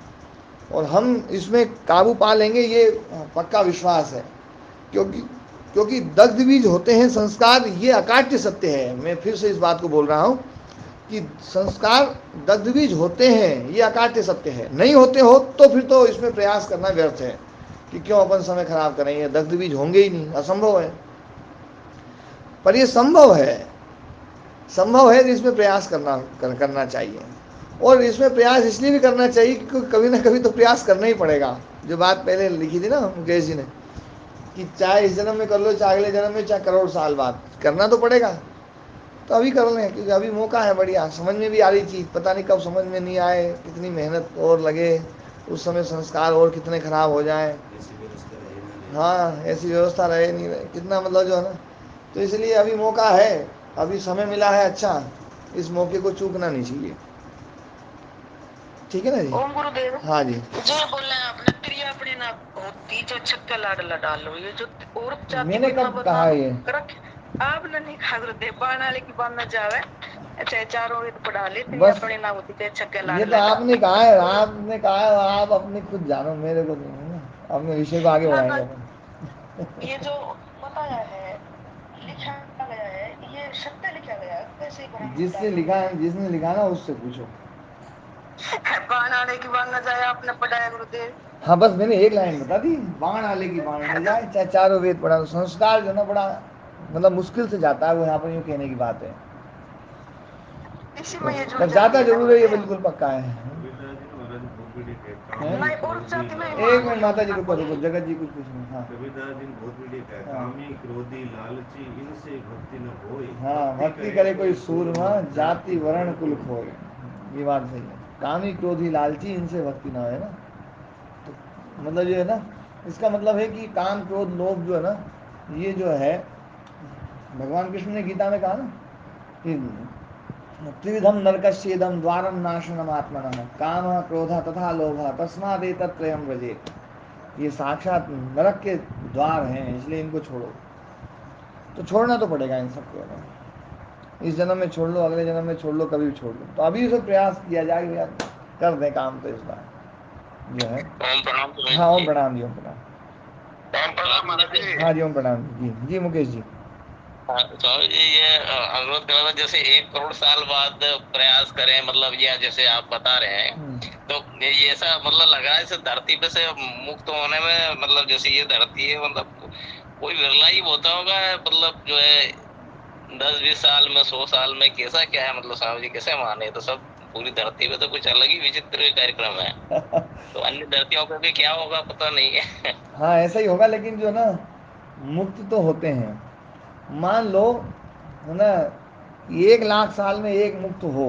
और हम इसमें काबू पा लेंगे ये पक्का विश्वास है। क्योंकि क्योंकि दग्ध बीज होते हैं संस्कार, ये अकाट्य सत्य है। मैं फिर से इस बात को बोल रहा हूँ कि संस्कार दग्ध बीज होते हैं, ये अकाट्य सत्य है। नहीं होते हो तो फिर तो इसमें प्रयास करना व्यर्थ है कि क्यों अपन समय खराब करेंगे, दग्ध बीज होंगे ही नहीं, असंभव है। पर ये संभव है, संभव है, इसमें प्रयास करना चाहिए। और इसमें प्रयास इसलिए भी करना चाहिए क्योंकि कभी ना कभी तो प्रयास करना ही पड़ेगा। जो बात पहले लिखी थी ना मुकेश जी ने, कि चाहे इस जन्म में कर लो, चाहे अगले जन्म में, चाहे करोड़ साल बाद, करना तो पड़ेगा। तो अभी कर लें, क्योंकि अभी मौका है बढ़िया, समझ में भी आ रही चीज़, पता नहीं कब समझ में नहीं आए, कितनी मेहनत और लगे, उस समय संस्कार और कितने खराब हो जाएं। हाँ, ऐसी व्यवस्था रहे नहीं रहे, कितना मतलब जो है ना। तो इसलिए अभी मौका है, अभी समय मिला है, अच्छा इस मौके को चूकना नहीं चाहिए। ठीक है ना जी? ओम गुरुदेव। हाँ जी। जो बोल रहे हैं आपने, क्रिया अपने ना होती जो छक्का लाडला डालो, ये जो और जाति मैंने को इतना कब कहा बदनाम ये? कर आपने नहीं कहा गुरुदेव, बाणाले की बात न जावे, चाहे चारों वेद पढ़ा ले, क्रिया बस अपने ना होती चाहे छक्का ये तो लाडला आपने डालो। कहा है, आपने कहा है, आप अपनी खुद जानो, मेरे को नहीं है ना। अपने विषय को आगे ना बढ़ाएंगे ना, अपन ये जो बताया है, लिखा गया है, ये सत्य लिखा गया है, कैसे भ्रम जिससे डालो। लिखा है, जिसने लिखा ना उससे पूछो। बाणाले की बात न जाए आपने पढ़ाया गुरुदेव। हाँ बस मैंने एक लाइन बता दी, बाण आले की बाण न जाए, चाहे चारों वेद पढ़ा। तो संस्कार जो ना बड़ा मतलब मुश्किल से जाता है, वो यहाँ पर यूँ कहने की बात है। इसी में ये जुड़ पर जाता जाती है जरूर है, ये ना। बिल्कुल पक्का है। कबीरदास जी महाराज बहुत बड़ी है, हैं? नहीं, और जाति में एक मिनट माता जी रुको रुको, जगत जी कुछ पूछना। हाँ कबीरदास जी बहुत बड़ी है, कामी क्रोधी लालची इनसे भक्ति न होए। हाँ, भक्ति करे कोई सूरमा, जाति वर्ण कुल खोए। ये बात सही है। कामी क्रोधी लालची इनसे भक्ति ना है ना। तो मतलब ये है ना, इसका मतलब है कि काम क्रोध लोभ जो है ना, ये जो है भगवान कृष्ण ने गीता में कहा ना कि त्रिविधम नरकस्येदम द्वारम नाशनम आत्मनः काम क्रोध तथा लोभ तस्मादेतत्त्रयम् व्रजेत। ये साक्षात नरक के द्वार हैं, इसलिए इनको छोड़ो। तो छोड़ना तो पड़ेगा इन सबको ना। इस जन्म में छोड़ लो, अगले जन्म में छोड़ लो, कभी भी छोड़ लो। तो अभी से प्रयास किया जाए भैया, कर दें काम तो इस बार जो है। ओम प्रणाम स्वामी हाँ ओम जी। प्रणाम जी, ओम प्रणाम। ओम प्रणाम महाराज जी। हाँ जी ओम प्रणाम जी। जी मुकेश जी। स्वामी जी, ये अनुरोध कर रहा था, जैसे 1 करोड़ साल बाद प्रयास करें, मतलब ये जैसे आप बता रहे हैं, तो ये ऐसा मतलब लग रहा है जैसे धरती पे से मुक्त होने में, मतलब जैसे ये धरती है, मतलब कोई विरला ही होता होगा, मतलब जो है 10-20 साल में, 100 साल में कैसा क्या है, मतलब स्वामी जी कैसे माने, तो सब पूरी धरती पे तो कुछ अलग ही विचित्र कार्यक्रम है। तो अन्य धरतियों पे भी क्या होगा पता नहीं है। हाँ ऐसा ही होगा, लेकिन जो ना मुक्त तो होते हैं। मान लो है ना, 1 लाख साल में एक मुक्त हो,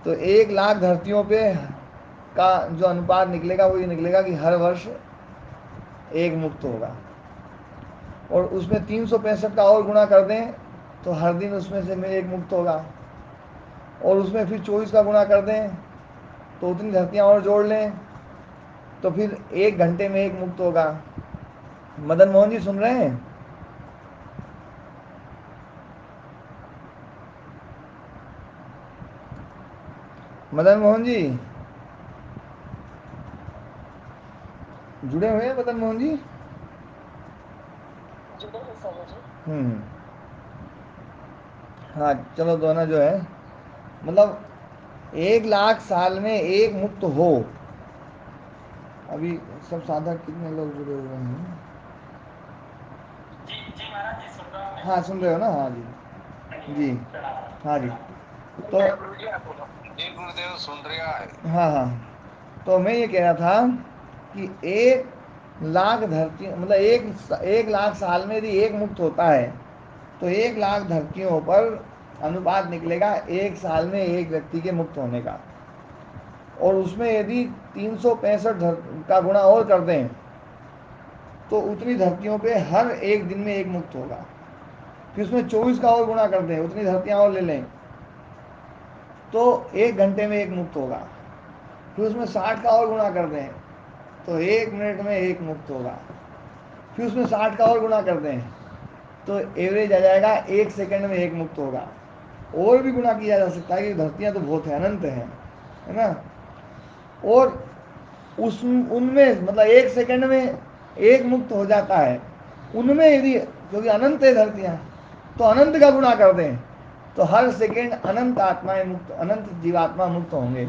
तो 1 लाख धरतियों पे का जो अनुपात निकलेगा वो ये निकलेगा कि हर वर्ष एक मुक्त होगा। और उसमें 365 का और गुणा कर दें तो हर दिन उसमें से में एक मुक्त होगा। और उसमें फिर 24 का गुणा कर दें तो उतनी धरतियाँ और जोड़ लें, तो फिर 1 घंटे में एक मुक्त होगा। मदन मोहन जी सुन रहे हैं? मदन मोहन जी जुड़े हुए हैं? मदन मोहन जी जुड़े हैं स्वामी जी। हम्म। हाँ चलो, दोनों जो है मतलब 1 लाख साल में एक मुक्त हो। अभी सब साधक कितने लोग जुड़े हुए हैं? जी जी महाराज जी, सुन रहा हूँ। हाँ सुन रहे हो ना? हाँ जी जी। हाँ जी। तो जी गुरुदेव सुन रहा है। हाँ हाँ, तो मैं ये कह रहा था कि 1 लाख धरती मतलब 1 लाख साल में यदि एक मुक्त होता है तो 1 लाख धरतियों पर अनुपात निकलेगा 1 साल में एक व्यक्ति के मुक्त होने का। और उसमें यदि 365 का गुणा और कर दें तो उतनी धरतियों पे हर एक दिन में एक मुक्त होगा। फिर उसमें 24 का और गुणा कर दें, उतनी धरतियाँ और ले लें तो 1 घंटे में एक मुक्त होगा। फिर उसमें 60 का और गुणा कर दें तो 1 मिनट में एक मुक्त होगा। फिर उसमें 60 का और गुणा कर दें तो एवरेज आ जाएगा 1 सेकंड में एक मुक्त होगा। और भी गुणा किया जा सकता है कि धरतियाँ तो बहुत है, अनंत हैं, है ना। और उस उनमें मतलब 1 सेकंड में एक मुक्त हो जाता है। उनमें यदि, क्योंकि अनंत है धरतियाँ, तो अनंत का गुणा कर दें तो हर सेकंड अनंत आत्माएं मुक्त, अनंत जीवात्मा मुक्त होंगे।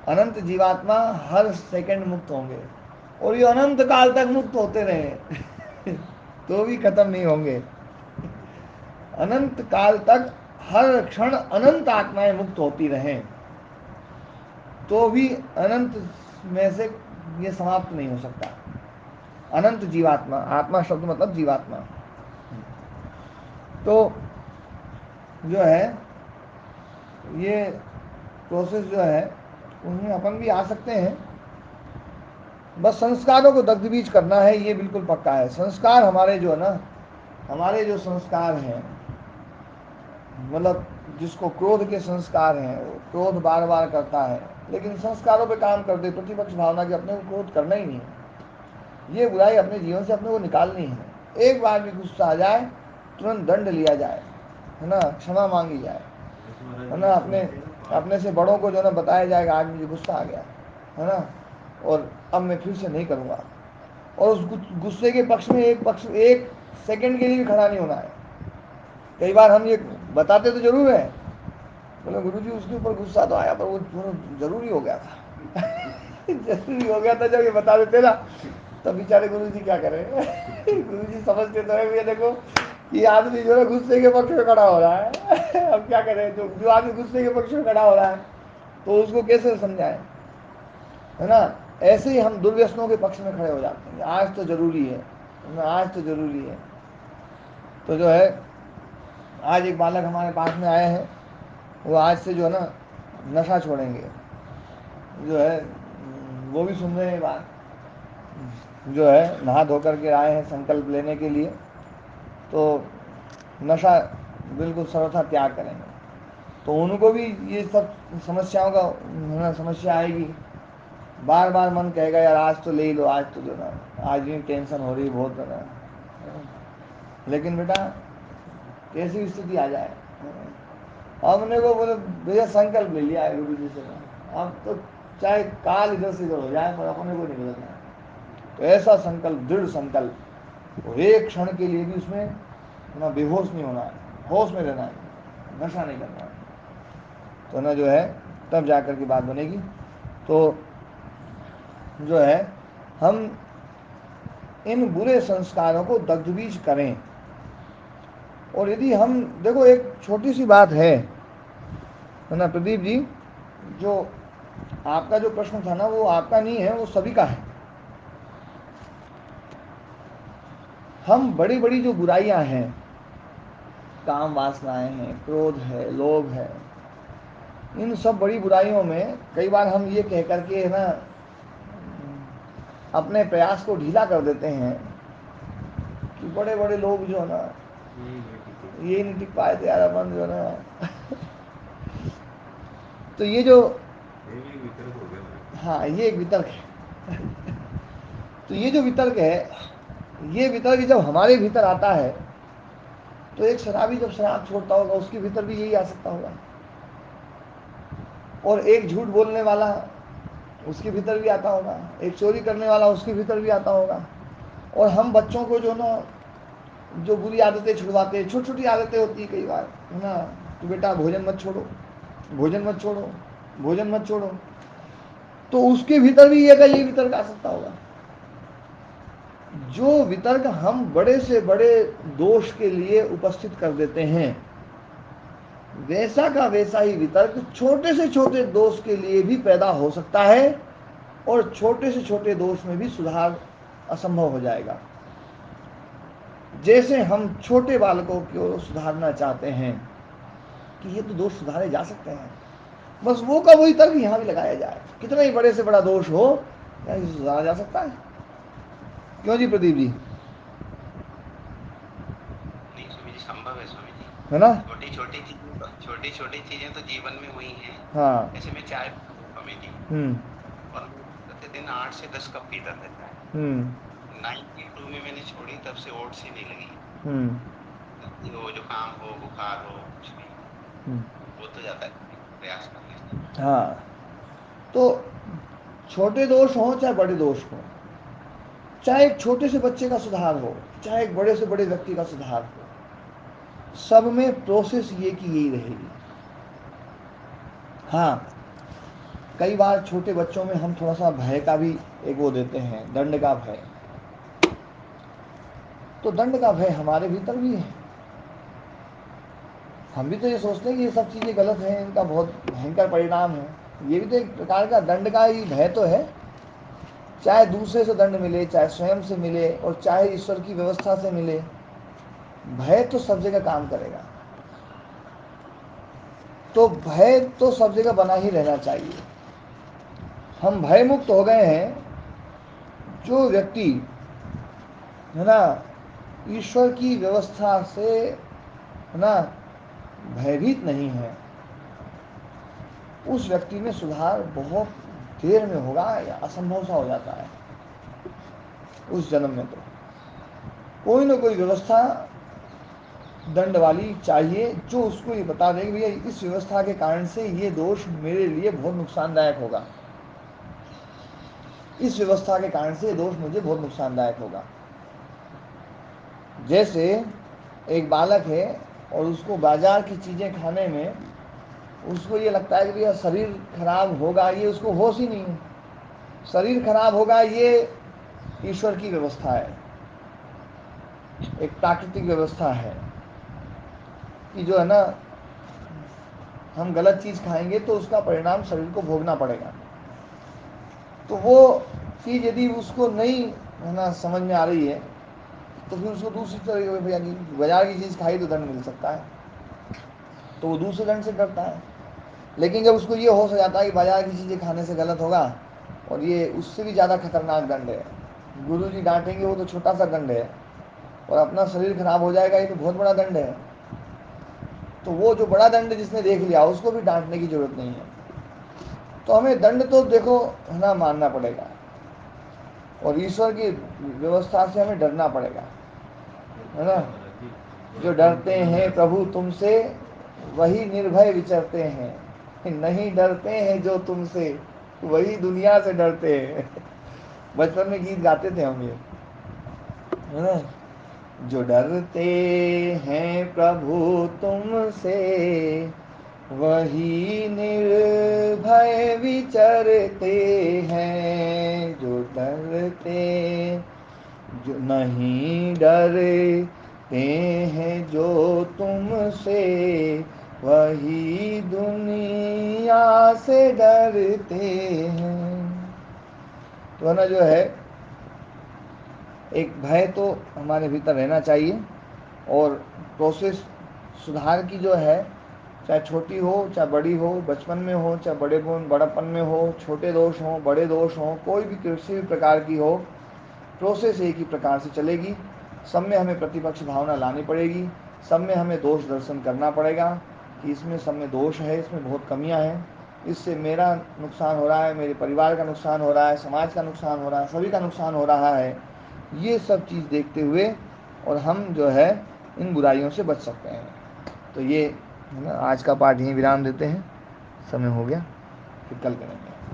अनंत जीवात्मा हर सेकंड मुक्त होंगे और ये अनंत काल तक मुक्त होते रहे तो भी खत्म नहीं होंगे। अनंत काल तक हर क्षण अनंत आत्माएं मुक्त होती रहें तो भी अनंत में से ये समाप्त नहीं हो सकता। अनंत जीवात्मा, आत्मा शब्द मतलब जीवात्मा। तो जो है ये प्रोसेस जो है उनमें अपन भी आ सकते हैं, बस संस्कारों को दग्ध बीज करना है, ये बिल्कुल पक्का है। संस्कार हमारे जो है ना, हमारे जो संस्कार हैं, मतलब जिसको क्रोध के संस्कार हैं, वो क्रोध बार बार करता है, लेकिन संस्कारों पे काम कर दे, प्रतिपक्ष भावना की, अपने को क्रोध करना ही नहीं है, ये बुराई अपने जीवन से अपने को निकालनी है। एक बार भी गुस्सा आ जाए तुरंत दंड लिया जाए, है ना, क्षमा मांगी जाए, है ना। अपने अपने से बड़ों को जो ना बताया जाएगा आज मुझे गुस्सा आ गया, है ना, और अब मैं फिर से नहीं करूँगा। और उस गुस्से के पक्ष में एक सेकंड के लिए भी खड़ा नहीं होना है। कई बार हम ये बताते तो जरूर है, बोले गुरुजी उसके ऊपर गुस्सा तो आया पर वो जरूरी हो गया था जरूरी हो गया था जब ये बता देते ना तब बेचारे गुरु जी क्या करें गुरु जी समझते तो है, ये देखो ये आदमी जो है गुस्से के पक्ष में खड़ा हो रहा है अब क्या करें, जो आदमी गुस्से के पक्ष में खड़ा हो रहा है तो उसको कैसे समझाएं, है ना। ऐसे ही हम दुर्व्यसनों के पक्ष में खड़े हो जाते हैं, आज तो जरूरी है, आज तो जरूरी है। तो जो है आज एक बालक हमारे पास में आए हैं, वो आज से जो है ना नशा छोड़ेंगे, जो है वो भी सुन रहे हैं बात, जो है नहा धो करके आए हैं संकल्प लेने के लिए, तो नशा बिल्कुल सर्वथा त्याग करेंगे। तो उनको भी ये सब समस्याओं का समस्या आएगी, बार बार मन कहेगा यार आज तो ले ही लो, आज तो जो ना आज भी टेंशन हो रही बहुत है ना, लेकिन बेटा कैसी स्थिति आ जाए, हमने को बोले भैया संकल्प ले लिया है गुरु जी से, अब तो चाहे काल इधर से इधर हो जाए पर अपने को नहीं बदलना है। तो ऐसा संकल्प, दृढ़ संकल्प, और एक क्षण के लिए भी उसमें ना बेहोश नहीं होना है, होश में रहना है, नशा नहीं करना है, तो ना जो है तब जाकर की बात बनेगी। तो जो है हम इन बुरे संस्कारों को दग्धबीज करें। और यदि हम देखो एक छोटी सी बात है ना प्रदीप जी, जो आपका जो प्रश्न था ना वो आपका नहीं है, वो सभी का है। हम बड़ी बड़ी जो बुराइयां हैं, काम वासनाएं हैं, क्रोध है, लोभ है, इन सब बड़ी बुराइयों में कई बार हम ये कह करके ना अपने प्रयास को ढीला कर देते हैं कि बड़े बड़े लोग जो है ना ये नहीं टिक पाए थे यार अपन जो है ना तो ये जो हाँ ये एक वितर्क है तो ये जो वितर्क है, ये वितर्क जब हमारे भीतर आता है तो एक शराबी जब शराब छोड़ता होगा उसके भीतर भी यही आ सकता होगा, और एक झूठ बोलने वाला उसके भीतर भी आता होगा, एक चोरी करने वाला उसके भीतर भी आता होगा। और हम बच्चों को जो ना जो बुरी आदतें छुड़वाते हैं, छोटी छोटी आदतें होती है कई बार, है ना, तो बेटा भोजन मत छोड़ो, भोजन मत छोड़ो, भोजन मत छोड़ो, तो उसके भीतर भी ये का ये वितर्क आ सकता होगा। जो वितर्क हम बड़े से बड़े दोष के लिए उपस्थित कर देते हैं, वैसा का वैसा ही वितर्क छोटे से छोटे दोष के लिए भी पैदा हो सकता है, और छोटे से छोटे दोष में भी सुधार असंभव हो जाएगा। जैसे हम छोटे बालकों को सुधारना चाहते हैं कि ये तो दोष सुधारे जा सकते हैं, बस वो का वही तर्क यहाँ भी लगाया जाए, कितना ही बड़े से बड़ा दोष हो या इसे सुधारा जा सकता है। क्यों जी प्रदीप जी? नहीं स्वामी जी, संभव है स्वामी जी, है ना, छोटी छोटी चीजें तो जीवन में हुई हैं। हाँ, ऐसे में चाय स्वामी जी, और प्रतिदिन 8 से 10 कप पीता रहता है। 92 में मैंने छोड़ी, तब से ओट्स ही नहीं लगी। वो जो काम हो, बुखार हो, कुछ भी वो तो जाता है प्रयास करने से। हाँ, तो छोटे दोष हो चाहे बड़े दोष हो, चाहे एक छोटे से बच्चे का सुधार हो, चाहे एक बड़े से बड़े व्यक्ति का सुधार हो, सब में प्रोसेस ये की यही रहेगी। हाँ, कई बार छोटे बच्चों में हम थोड़ा सा भय का भी एक वो देते हैं, दंड का भय, तो दंड का भय हमारे भीतर भी है। हम भी तो ये सोचते हैं कि ये सब चीज़ें गलत हैं, इनका बहुत भयंकर परिणाम है, ये भी तो एक प्रकार का दंड का ही भय तो है। चाहे दूसरे से दंड मिले, चाहे स्वयं से मिले, और चाहे ईश्वर की व्यवस्था से मिले, भय तो सब जगह काम करेगा। तो भय तो सब जगह बना ही रहना चाहिए। हम भय मुक्त हो गए हैं, जो व्यक्ति है ना ईश्वर की व्यवस्था से है ना भयभीत नहीं है, उस व्यक्ति में सुधार बहुत देर में होगा या असंभव सा हो जाता है। उस जन्म में तो कोई ना कोई व्यवस्था दंड वाली चाहिए, जो उसको ये बता दे कि भैया इस व्यवस्था के कारण से ये दोष मेरे लिए बहुत नुकसानदायक होगा, इस व्यवस्था के कारण से ये दोष मुझे बहुत नुकसानदायक होगा। जैसे एक बालक है और उसको बाजार की चीज़ें खाने में उसको ये लगता है कि भैया शरीर खराब होगा, ये उसको होश ही नहीं है, शरीर खराब होगा ये ईश्वर की व्यवस्था है, एक प्राकृतिक व्यवस्था है कि जो है ना, हम गलत चीज़ खाएंगे तो उसका परिणाम शरीर को भोगना पड़ेगा। तो वो चीज़ यदि उसको नहीं है ना समझ में आ रही है तो फिर उसको दूसरी तरह भैया बाजार की चीज़ खाई तो दंड मिल सकता है, तो वो दूसरे दंड से डरता है। लेकिन जब उसको ये होश हो जाता है कि बाजार की चीज़ें खाने से गलत होगा और ये उससे भी ज़्यादा खतरनाक दंड है, गुरु जी डांटेंगे वो तो छोटा सा दंड है, और अपना शरीर खराब हो जाएगा ये तो बहुत बड़ा दंड है, तो वो जो बड़ा दंड जिसने देख लिया उसको भी डांटने की जरूरत नहीं है। तो हमें दंड तो देखो है ना मानना पड़ेगा, और ईश्वर की व्यवस्था से हमें डरना पड़ेगा, है ना। जो डरते हैं प्रभु तुमसे वही निर्भय विचरते हैं, नहीं डरते हैं जो तुमसे वही दुनिया से डरते हैं। बचपन में गीत गाते थे हम ये, है ना। जो डरते हैं प्रभु तुमसे वही निर्भय विचरते हैं, जो डरते जो नहीं डरते हैं जो तुमसे वही दुनिया से डरते हैं। तो ना जो है एक भय तो हमारे भीतर रहना चाहिए, और प्रोसेस सुधार की जो है, चाहे छोटी हो चाहे बड़ी हो, बचपन में हो चाहे बड़पन में हो, छोटे दोष हो बड़े दोष हो, कोई भी किसी भी प्रकार की हो, प्रोसेस एक ही प्रकार से चलेगी। सब में हमें प्रतिपक्ष भावना लानी पड़ेगी, सब में हमें दोष दर्शन करना पड़ेगा कि इसमें सब में दोष है, इसमें बहुत कमियां हैं, इससे मेरा नुकसान हो रहा है, मेरे परिवार का नुकसान हो रहा है, समाज का नुकसान हो रहा है, सभी का नुकसान हो रहा है। ये सब चीज़ देखते हुए और हम जो है इन बुराइयों से बच सकते हैं। तो ये है ना, आज का पाठ यहीं विराम देते हैं, समय हो गया, फिर कल करेंगे।